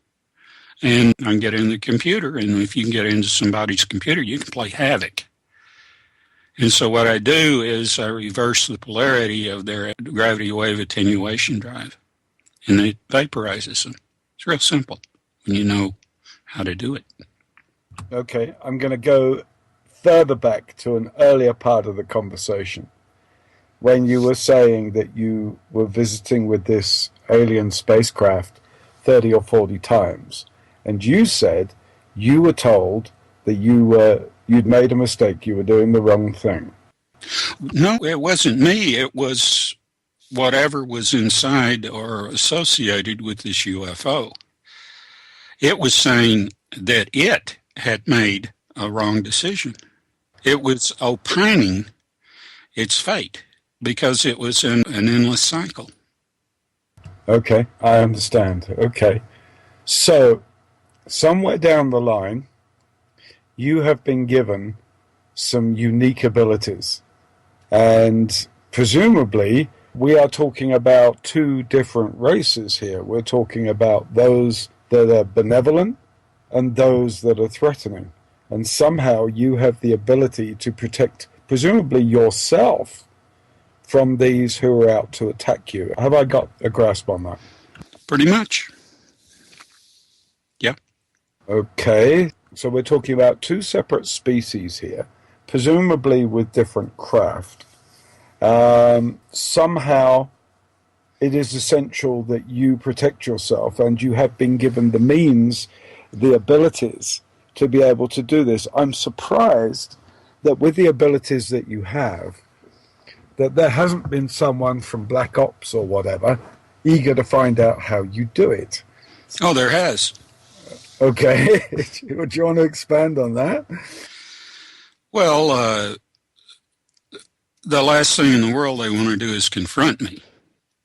And I can get in the computer, and if you can get into somebody's computer, you can play havoc. And so what I do is I reverse the polarity of their gravity wave attenuation drive, and it vaporizes them. It's real simple when you know how to do it. Okay, I'm going to go further back to an earlier part of the conversation, when you were saying that you were visiting with this alien spacecraft 30 or 40 times, and you said you were told that you'd made a mistake, you were doing the wrong thing. No, it wasn't me. It was whatever was inside or associated with this UFO. It was saying that it had made a wrong decision. It was opining its fate because it was in an endless cycle. Okay, I understand. Okay. So, somewhere down the line, you have been given some unique abilities. And presumably, we are talking about two different races here. We're talking about those that are benevolent and those that are threatening. And somehow you have the ability to protect, presumably yourself, from these who are out to attack you. Have I got a grasp on that? Pretty much. Yeah. Okay, so we're talking about two separate species here, presumably with different craft. Somehow it is essential that you protect yourself, and you have been given the means, the abilities to be able to do this. I'm surprised that with the abilities that you have, that there hasn't been someone from Black Ops or whatever eager to find out how you do it. Oh, there has. Okay. Do you want to expand on that? Well, the last thing in the world they want to do is confront me,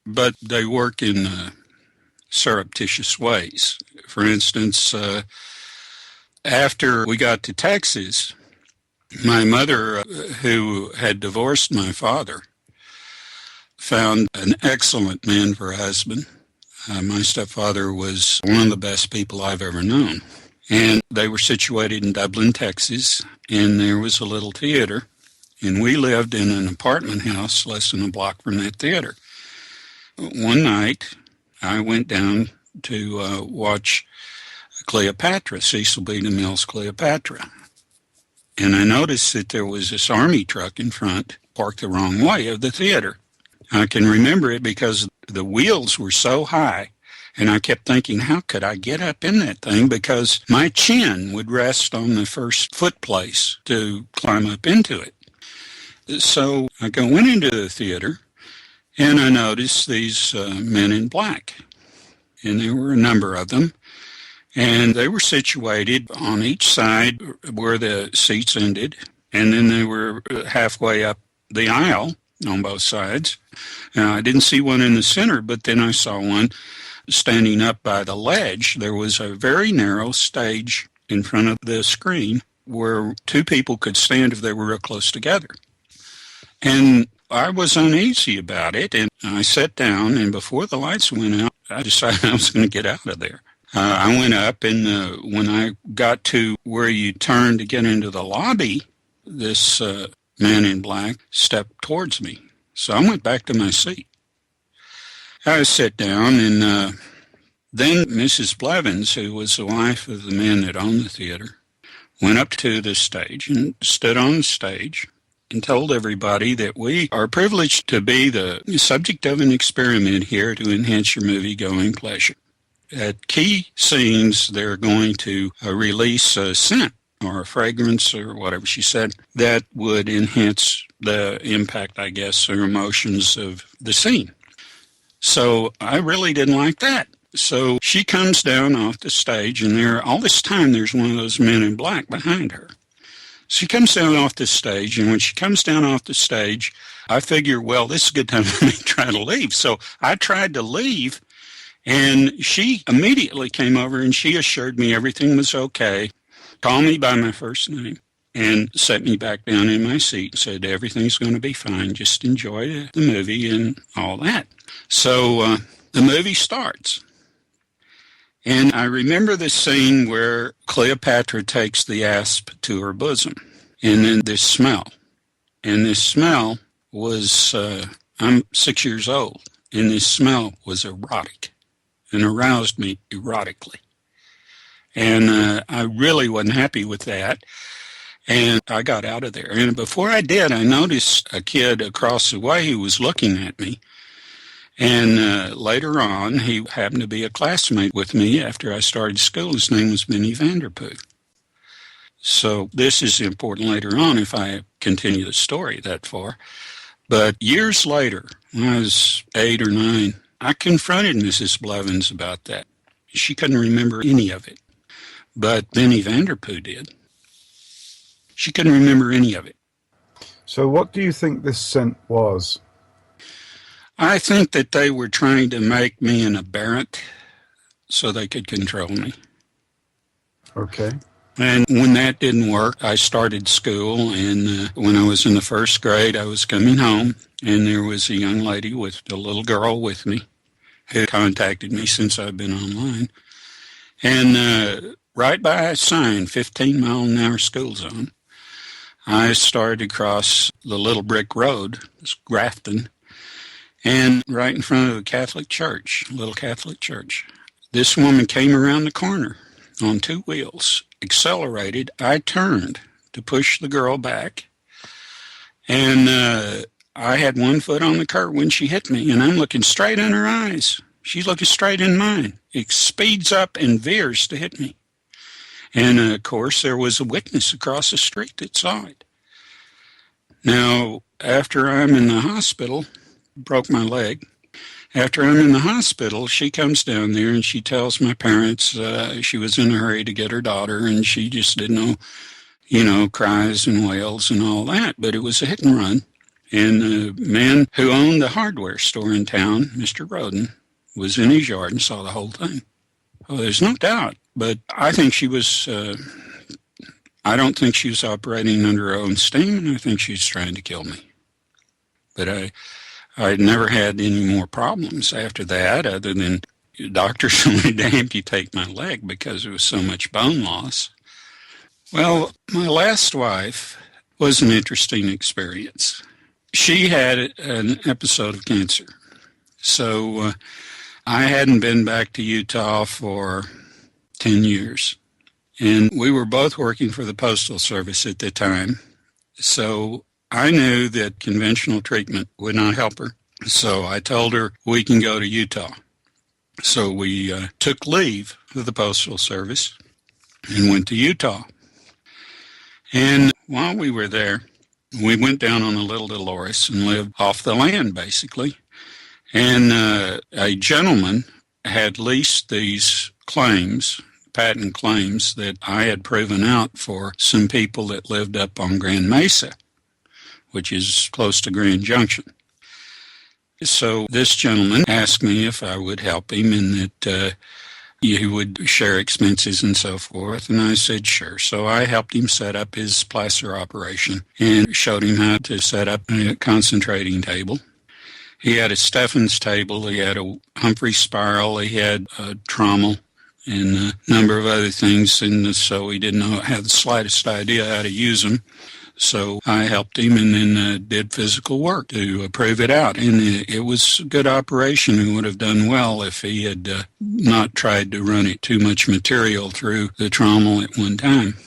but they work in surreptitious ways. For instance, after we got to Texas, my mother, who had divorced my father, found an excellent man for a husband. My stepfather was one of the best people I've ever known. And they were situated in Dublin, Texas, and there was a little theater. And we lived in an apartment house less than a block from that theater. One night, I went down to watch Cleopatra, Cecil B. DeMille's Cleopatra. And I noticed that there was this army truck in front, parked the wrong way of the theater. I can remember it because the wheels were so high, and I kept thinking, how could I get up in that thing? Because my chin would rest on the first foot place to climb up into it. So I went into the theater, and I noticed these men in black. And there were a number of them. And they were situated on each side where the seats ended. And then they were halfway up the aisle on both sides. I didn't see one in the center, but then I saw one standing up by the ledge. There was a very narrow stage in front of the screen where two people could stand if they were real close together. And I was uneasy about it, and I sat down, and before the lights went out, I decided I was going to get out of there. I went up, and when I got to where you turned to get into the lobby, this man in black stepped towards me. So I went back to my seat. I sat down, and then Mrs. Blevins, who was the wife of the man that owned the theater, went up to the stage and stood on the stage and told everybody that we are privileged to be the subject of an experiment here to enhance your movie-going pleasure. At key scenes, they're going to release a scent or a fragrance or whatever she said that would enhance the impact, I guess, or emotions of the scene. So I really didn't like that. So she comes down off the stage, and all this time there's one of those men in black behind her. She comes down off the stage, and when she comes down off the stage, I figure, well, this is a good time for me to try to leave. So I tried to leave, and she immediately came over, and she assured me everything was okay, called me by my first name, and set me back down in my seat and said, everything's going to be fine. Just enjoy the movie and all that. So the movie starts. And I remember the scene where Cleopatra takes the asp to her bosom, and then this smell. And this smell was, I'm 6 years old, and this smell was erotic and aroused me erotically. And I really wasn't happy with that, and I got out of there. And before I did, I noticed a kid across the way who was looking at me. And later on, he happened to be a classmate with me after I started school. His name was Benny Vanderpool. So this is important later on if I continue the story that far. But years later, when I was 8 or 9, I confronted Mrs. Blevins about that. She couldn't remember any of it, but Benny Vanderpool did. She couldn't remember any of it. So what do you think this scent was? I think that they were trying to make me an aberrant so they could control me. Okay. And when that didn't work, I started school, and when I was in the first grade, I was coming home, and there was a young lady with a little girl with me who contacted me since I've been online. And right by a sign, 15-mile-an-hour school zone, I started across the little brick road, Grafton, and right in front of the Catholic church, little Catholic church. This woman came around the corner on 2 wheels, accelerated. I turned to push the girl back, and I had one foot on the curb when she hit me, and I'm looking straight in her eyes. She's looking straight in mine. It speeds up and veers to hit me. And, of course, there was a witness across the street that saw it. Now, after I'm in the hospital, broke my leg. After I'm in the hospital, she comes down there and she tells my parents she was in a hurry to get her daughter, and she just didn't know, cries and wails and all that. But it was a hit and run. And the man who owned the hardware store in town, Mr. Roden, was in his yard and saw the whole thing. Oh, there's no doubt. But I think she was, I don't think she was operating under her own steam, and I think she was trying to kill me. But I never had any more problems after that, other than doctors wanted to amputate my leg because there was so much bone loss. Well, my last wife was an interesting experience. She had an episode of cancer. So I hadn't been back to Utah for 10 years. And we were both working for the Postal Service at the time. So I knew that conventional treatment would not help her. So I told her we can go to Utah. So we took leave of the Postal Service and went to Utah. And while we were there, we went down on a little Dolores and lived off the land, basically. And a gentleman had leased these claims, patent claims, that I had proven out for some people that lived up on Grand Mesa, which is close to Grand Junction. So this gentleman asked me if I would help him and that he would share expenses and so forth, and I said sure. So I helped him set up his placer operation and showed him how to set up a concentrating table. He had a Steffens table, he had a Humphrey spiral, he had a trommel, and a number of other things, and so he didn't have the slightest idea how to use them. So I helped him and then did physical work to prove it out. And it was a good operation. He would have done well if he had not tried to run it too much material through the trommel at one time.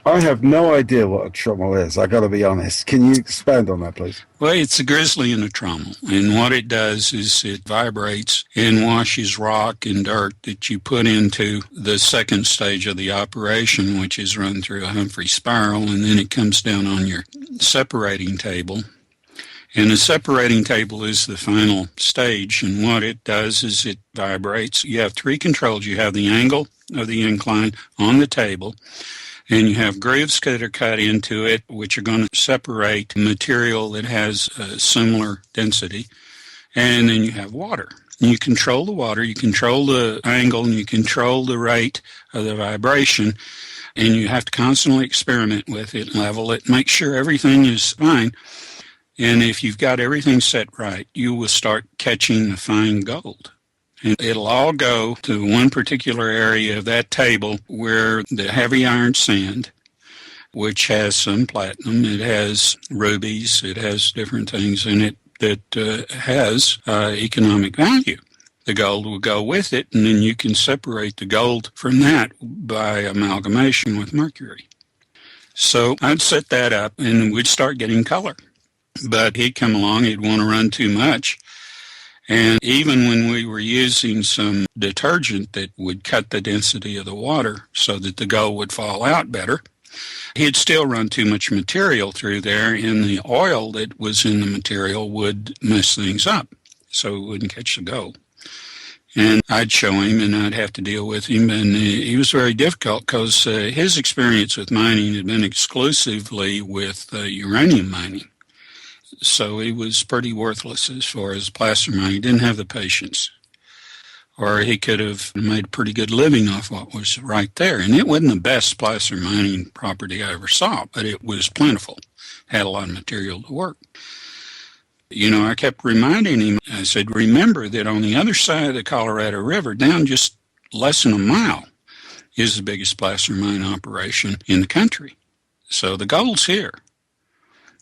I have no idea what a trommel is, I got to be honest. Can you expand on that, please? Well, it's a grizzly and a trommel. And what it does is it vibrates and washes rock and dirt that you put into the second stage of the operation, which is run through a Humphrey spiral, and then it comes down on your separating table. And the separating table is the final stage, and what it does is it vibrates. You have three controls. You have the angle of the incline on the table, and you have grooves that are cut into it, which are going to separate material that has a similar density. And then you have water. And you control the water, you control the angle, and you control the rate of the vibration. And you have to constantly experiment with it, level it, make sure everything is fine. And if you've got everything set right, you will start catching the fine gold. And it'll all go to one particular area of that table where the heavy iron sand, which has some platinum, it has rubies, it has different things in it that has economic value. The gold will go with it, and then you can separate the gold from that by amalgamation with mercury. So I'd set that up, and we'd start getting color. But he'd come along, he'd want to run too much. And even when we were using some detergent that would cut the density of the water so that the gold would fall out better, he'd still run too much material through there, and the oil that was in the material would mess things up, so it wouldn't catch the gold. And I'd show him, and I'd have to deal with him, and he was very difficult because his experience with mining had been exclusively with uranium mining. So he was pretty worthless as far as placer mining. He didn't have the patience. Or he could have made a pretty good living off what was right there. And it wasn't the best placer mining property I ever saw, but it was plentiful. Had a lot of material to work. You know, I kept reminding him, I said, remember that on the other side of the Colorado River, down just less than a mile, is the biggest placer mine operation in the country. So the gold's here.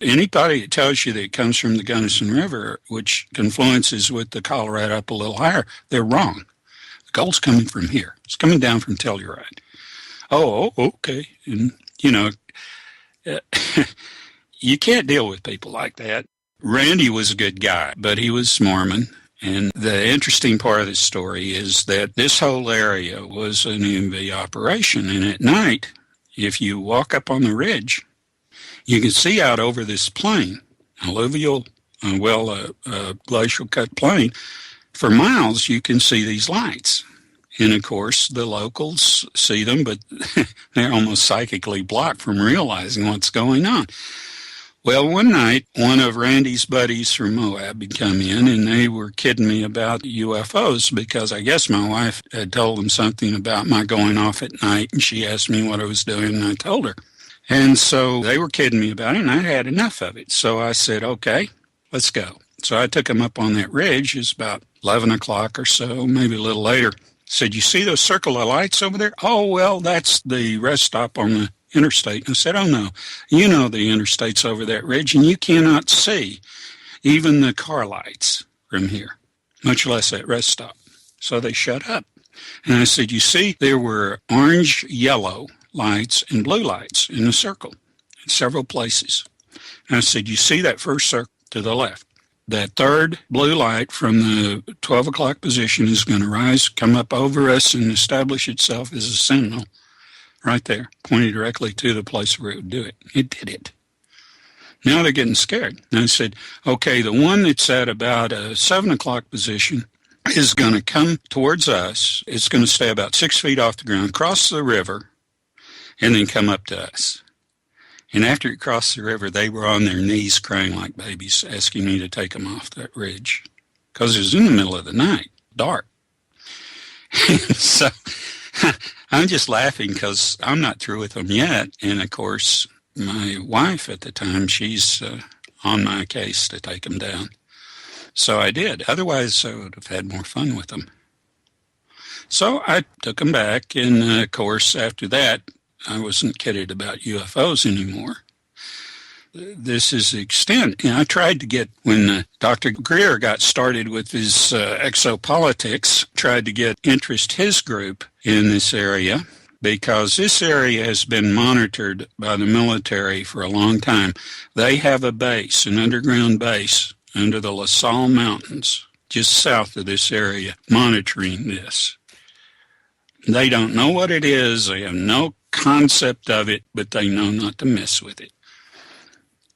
Anybody that tells you that it comes from the Gunnison River, which confluences with the Colorado up a little higher, they're wrong. The gold's coming from here. It's coming down from Telluride. Oh, okay. And, you know, you can't deal with people like that. Randy was a good guy, but he was Mormon. And the interesting part of the story is that this whole area was an EMV operation. And at night, if you walk up on the ridge, you can see out over this plain, alluvial, glacial cut plain. For miles, you can see these lights. And, of course, the locals see them, but they're almost psychically blocked from realizing what's going on. Well, one night, one of Randy's buddies from Moab had come in, and they were kidding me about UFOs because I guess my wife had told them something about my going off at night, and she asked me what I was doing, and I told her. And so they were kidding me about it, and I had enough of it. So I said, okay, let's go. So I took them up on that ridge. It's about 11 o'clock or so, maybe a little later. Said, you see those circle of lights over there? Oh, well, that's the rest stop on the interstate. And I said, oh, no, you know the interstate's over that ridge, and you cannot see even the car lights from here, much less that rest stop. So they shut up. And I said, you see, there were orange, yellow lights and blue lights in a circle in several places. And I said, you see that first circle to the left? That third blue light from the 12 o'clock position is going to rise, come up over us, and establish itself as a sentinel right there, pointing directly to the place where it would do it. It did it. Now they're getting scared. And I said, okay, the one that's at about a 7 o'clock position is going to come towards us. It's going to stay about 6 feet off the ground, cross the river, and then come up to us. And after it crossed the river, they were on their knees crying like babies, asking me to take them off that ridge because it was in the middle of the night, dark. So I'm just laughing because I'm not through with them yet. And, of course, my wife at the time, she's on my case to take them down. So I did. Otherwise, I would have had more fun with them. So I took them back. And, of course, after that, I wasn't kidded about UFOs anymore. This is the extent. And I tried to get, when Dr. Greer got started with his exopolitics, tried to get his group in this area, because this area has been monitored by the military for a long time. They have a base, an underground base, under the La Salle Mountains, just south of this area, monitoring this. They don't know what it is. They have no concept of it, but they know not to mess with it.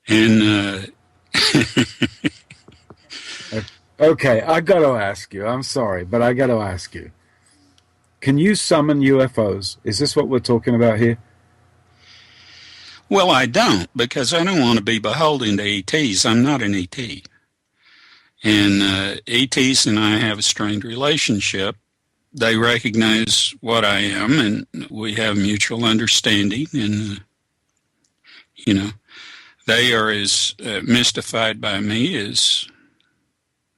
And okay, I got to ask you. I'm sorry, but I got to ask you. Can you summon UFOs? Is this what we're talking about here? Well, I don't, because I don't want to be beholden to ETs. I'm not an ET. And ETs and I have a strained relationship. They recognize what I am, and we have mutual understanding. And, they are as mystified by me as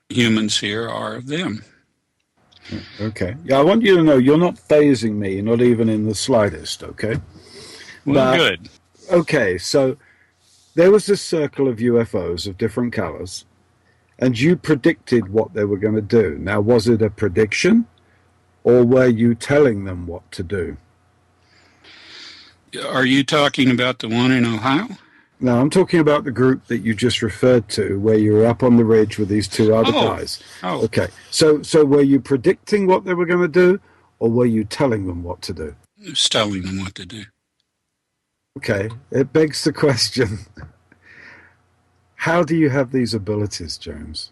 humans here are of them. Okay. Yeah, I want you to know you're not phasing me, not even in the slightest, okay? Well, good. Okay, so there was this circle of UFOs of different colors, and you predicted what they were going to do. Now, was it a prediction? Or were you telling them what to do? Are you talking about the one in Ohio? No, I'm talking about the group that you just referred to, where you were up on the ridge with these two other guys. Oh. Okay. So were you predicting what they were going to do, or were you telling them what to do? I was telling them what to do. Okay. It begs the question, how do you have these abilities, James?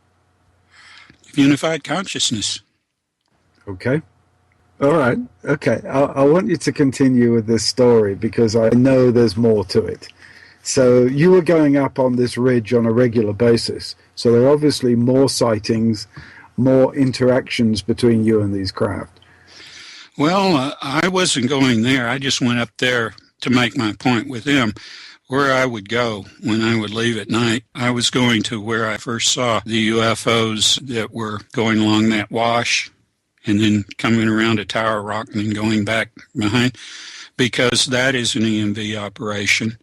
Unified consciousness. Okay. All right. Okay. I want you to continue with this story because I know there's more to it. So you were going up on this ridge on a regular basis. So there are obviously more sightings, more interactions between you and these craft. Well, I wasn't going there. I just went up there to make my point with them. Where I would go when I would leave at night, I was going to where I first saw the UFOs that were going along that wash and then coming around a Tower Rock and then going back behind, because that is an EMV operation.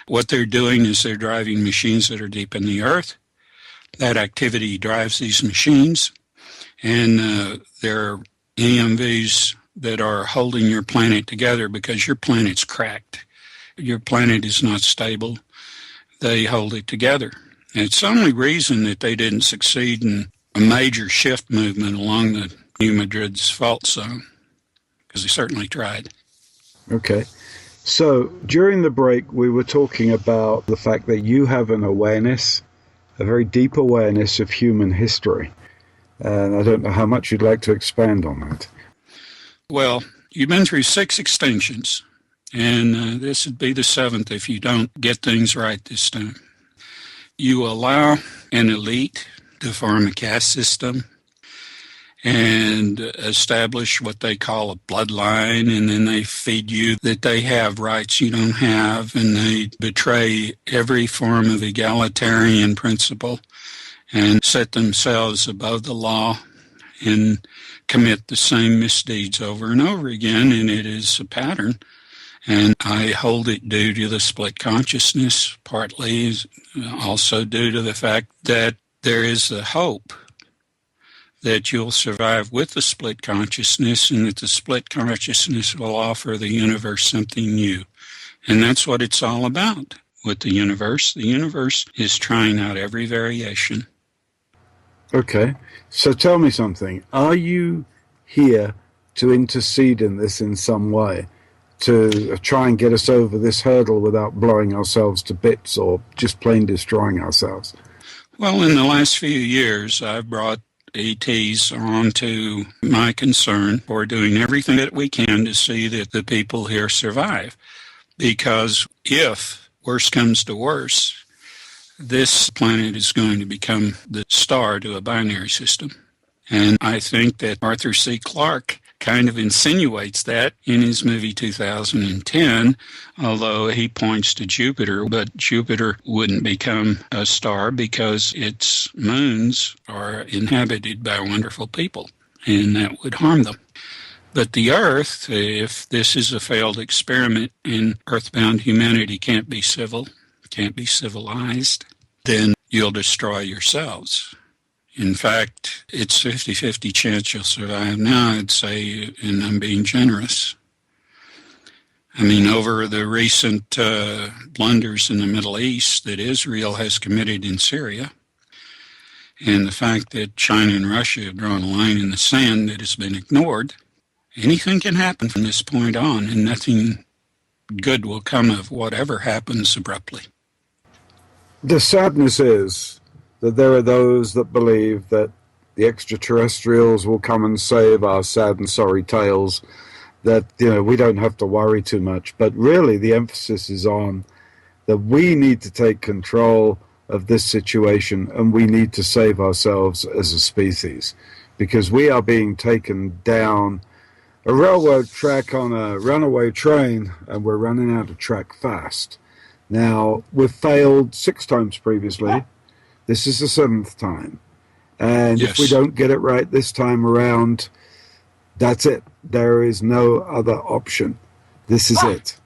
What they're doing is they're driving machines that are deep in the earth. That activity drives these machines, and there are EMVs that are holding your planet together because your planet's cracked. Your planet is not stable. They hold it together. And it's the only reason that they didn't succeed in a major shift movement along the New Madrid's fault zone, because they certainly tried. Okay. So during the break, we were talking about the fact that you have an awareness, a very deep awareness of human history. And I don't know how much you'd like to expand on that. Well, you've been through 6 extinctions, and this would be the 7th if you don't get things right this time. You allow an elite to form a caste system and establish what they call a bloodline, and then they feed you that they have rights you don't have, and they betray every form of egalitarian principle and set themselves above the law and commit the same misdeeds over and over again, and it is a pattern. And I hold it due to the split consciousness, partly also due to the fact that there is the hope that you'll survive with the split consciousness, and that the split consciousness will offer the universe something new. And that's what it's all about with the universe. The universe is trying out every variation. Okay, so tell me something. Are you here to intercede in this in some way, to try and get us over this hurdle without blowing ourselves to bits or just plain destroying ourselves? Well, in the last few years, I've brought ETs onto my concern for doing everything that we can to see that the people here survive. Because if worse comes to worse, this planet is going to become the star to a binary system. And I think that Arthur C. Clarke kind of insinuates that in his movie 2010, although he points to Jupiter, but Jupiter wouldn't become a star because its moons are inhabited by wonderful people, and that would harm them. But the Earth, if this is a failed experiment and earthbound humanity can't be civil, can't be civilized, then you'll destroy yourselves. In fact, it's 50-50 chance you'll survive now, I'd say, and I'm being generous. I mean, over the recent blunders in the Middle East that Israel has committed in Syria, and the fact that China and Russia have drawn a line in the sand that has been ignored, anything can happen from this point on, and nothing good will come of whatever happens abruptly. The sadness is that there are those that believe that the extraterrestrials will come and save our sad and sorry tales, that we don't have to worry too much. But really the emphasis is on that we need to take control of this situation, and we need to save ourselves as a species, because we are being taken down a railroad track on a runaway train, and we're running out of track fast. Now, we've failed 6 times previously. This is the 7th time. And yes. If we don't get it right this time around, that's it. There is no other option. This is it.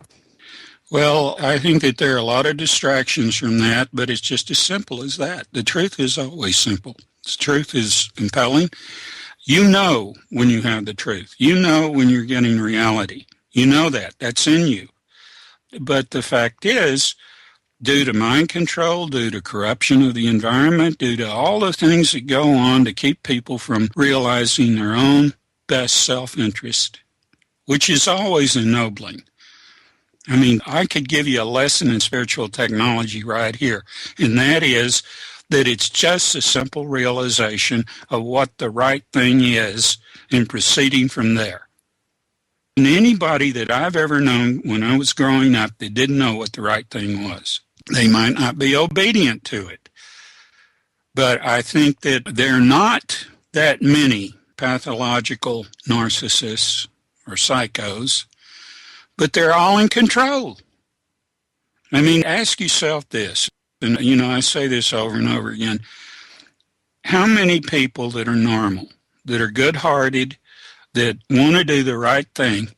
Well, I think that there are a lot of distractions from that, but it's just as simple as that. The truth is always simple. The truth is compelling. You know when you have the truth. You know when you're getting reality. You know that. That's in you. But the fact is, due to mind control, due to corruption of the environment, due to all the things that go on to keep people from realizing their own best self-interest, which is always ennobling. I mean, I could give you a lesson in spiritual technology right here, and that is that it's just a simple realization of what the right thing is and proceeding from there. And anybody that I've ever known when I was growing up that didn't know what the right thing was, they might not be obedient to it. But I think that there are not that many pathological narcissists or psychos, but they're all in control. I mean, ask yourself this, and I say this over and over again. How many people that are normal, that are good-hearted, that want to do the right thing,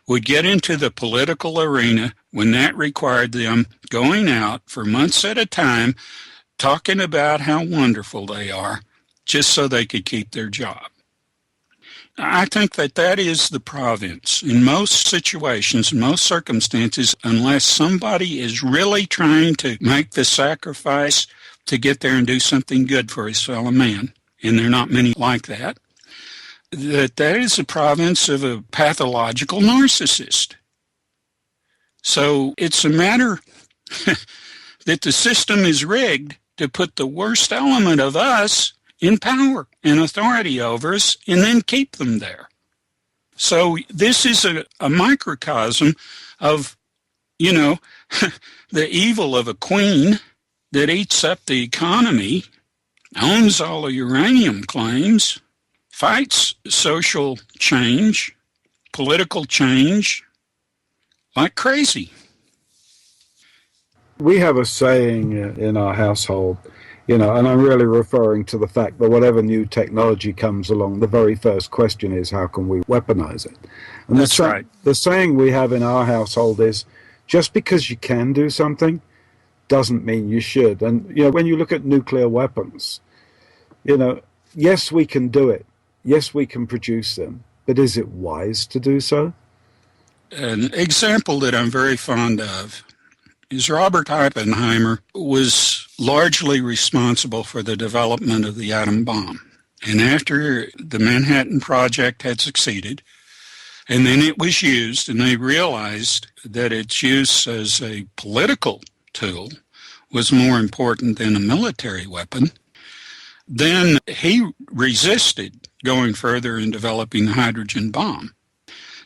would get into the political arena when that required them going out for months at a time, talking about how wonderful they are, just so they could keep their job? I think that is the province. In most situations, in most circumstances, unless somebody is really trying to make the sacrifice to get there and do something good for his fellow man, and there are not many like that, that is the province of a pathological narcissist. So it's a matter that the system is rigged to put the worst element of us in power and authority over us and then keep them there. So this is a microcosm of, the evil of a queen that eats up the economy, owns all the uranium claims, fights social change, political change, like crazy. We have a saying in our household, and I'm really referring to the fact that whatever new technology comes along, the very first question is, how can we weaponize it? And that's right. The saying we have in our household is, just because you can do something doesn't mean you should. And, when you look at nuclear weapons, yes, we can do it. Yes, we can produce them. But is it wise to do so? An example that I'm very fond of is Robert Oppenheimer was largely responsible for the development of the atom bomb. And after the Manhattan Project had succeeded, and then it was used, and they realized that its use as a political tool was more important than a military weapon, then he resisted going further in developing the hydrogen bomb.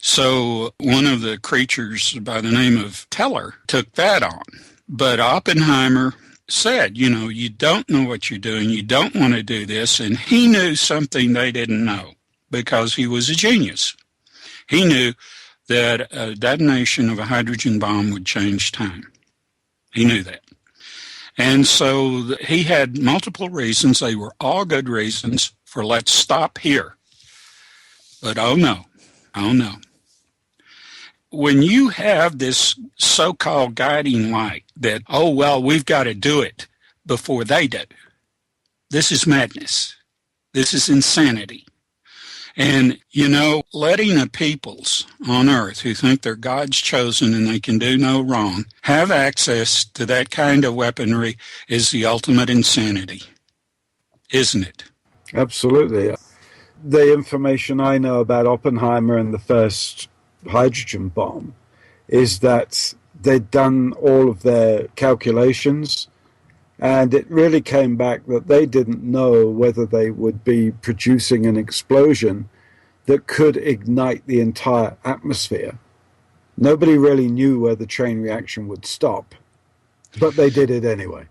So one of the creatures by the name of Teller took that on. But Oppenheimer said, you don't know what you're doing, you don't want to do this, and he knew something they didn't know because he was a genius. He knew that a detonation of a hydrogen bomb would change time. He knew that. And so he had multiple reasons. They were all good reasons for let's stop here. But oh no. When you have this so-called guiding light that, we've got to do it before they do, this is madness. This is insanity. And, letting the peoples on earth who think they're God's chosen and they can do no wrong have access to that kind of weaponry is the ultimate insanity, isn't it? Absolutely. The information I know about Oppenheimer and the first hydrogen bomb is that they'd done all of their calculations, and it really came back that they didn't know whether they would be producing an explosion that could ignite the entire atmosphere. Nobody really knew where the chain reaction would stop, but they did it anyway.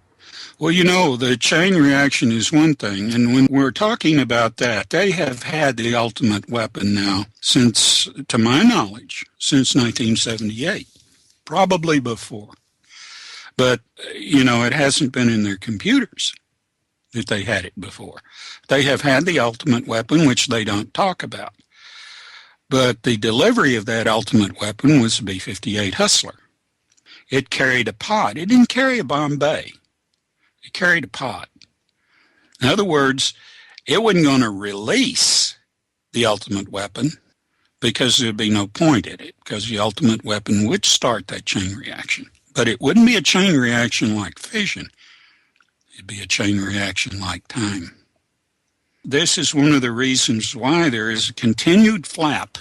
Well, the chain reaction is one thing, and when we're talking about that, they have had the ultimate weapon now since, to my knowledge, since 1978, probably before. But, it hasn't been in their computers that they had it before. They have had the ultimate weapon, which they don't talk about. But the delivery of that ultimate weapon was the B-58 Hustler. It carried a pod. It didn't carry a Bombay. It carried a pod. In other words, it wasn't going to release the ultimate weapon because there'd be no point in it, because the ultimate weapon would start that chain reaction. But it wouldn't be a chain reaction like fission. It'd be a chain reaction like time. This is one of the reasons why there is a continued flap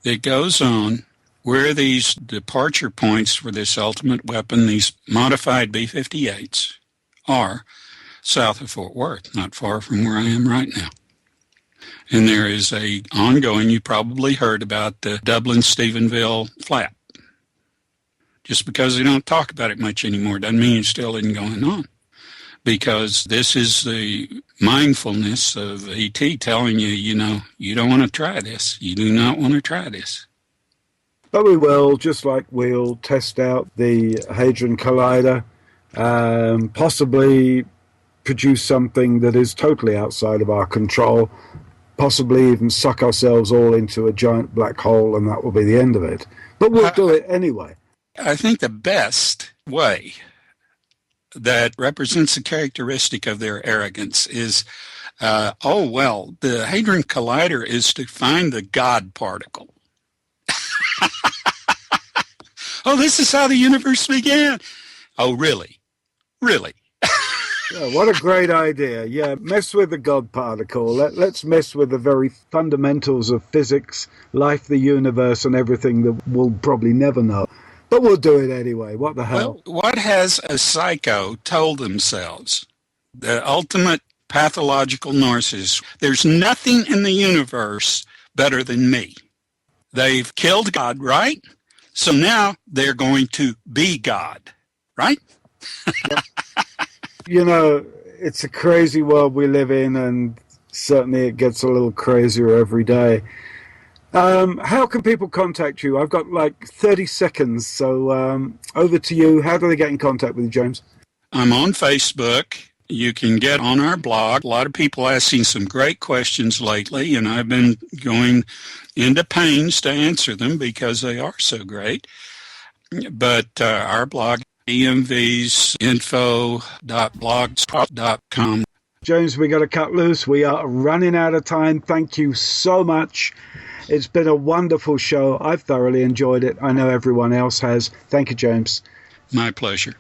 that goes on where these departure points for this ultimate weapon, these modified B-58s, are south of Fort Worth, not far from where I am right now. And there is a ongoing, you probably heard about the Dublin-Stephenville flap. Just because they don't talk about it much anymore doesn't mean it still isn't going on. Because this is the mindfulness of ET telling you, you don't want to try this. You do not want to try this. But we will, just like we'll test out the Hadron Collider, possibly produce something that is totally outside of our control, possibly even suck ourselves all into a giant black hole, and that will be the end of it. But we'll do it anyway. I think the best way that represents a characteristic of their arrogance is The Hadron Collider is to find the God particle. Oh, this is how the universe began. Oh, really? Really? Yeah, what a great idea. Yeah, mess with the God particle. Let's mess with the very fundamentals of physics, life, the universe, and everything that we'll probably never know. But we'll do it anyway. What the hell? Well, what has a psycho told themselves? The ultimate pathological narcissist. There's nothing in the universe better than me. They've killed God, right? So now they're going to be God, right? You know, it's a crazy world we live in, and certainly it gets a little crazier every day. How can people contact you? I've got like 30 seconds, so over to you. How do they get in contact with you, James? I'm on Facebook. You can get on our blog. A lot of people asking some great questions lately, and I've been going into pains to answer them because they are so great. But our blog, emvsinfo.blogspot.com. James, we got to cut loose. We are running out of time. Thank you so much. It's been a wonderful show. I've thoroughly enjoyed it. I know everyone else has. Thank you, James. My pleasure.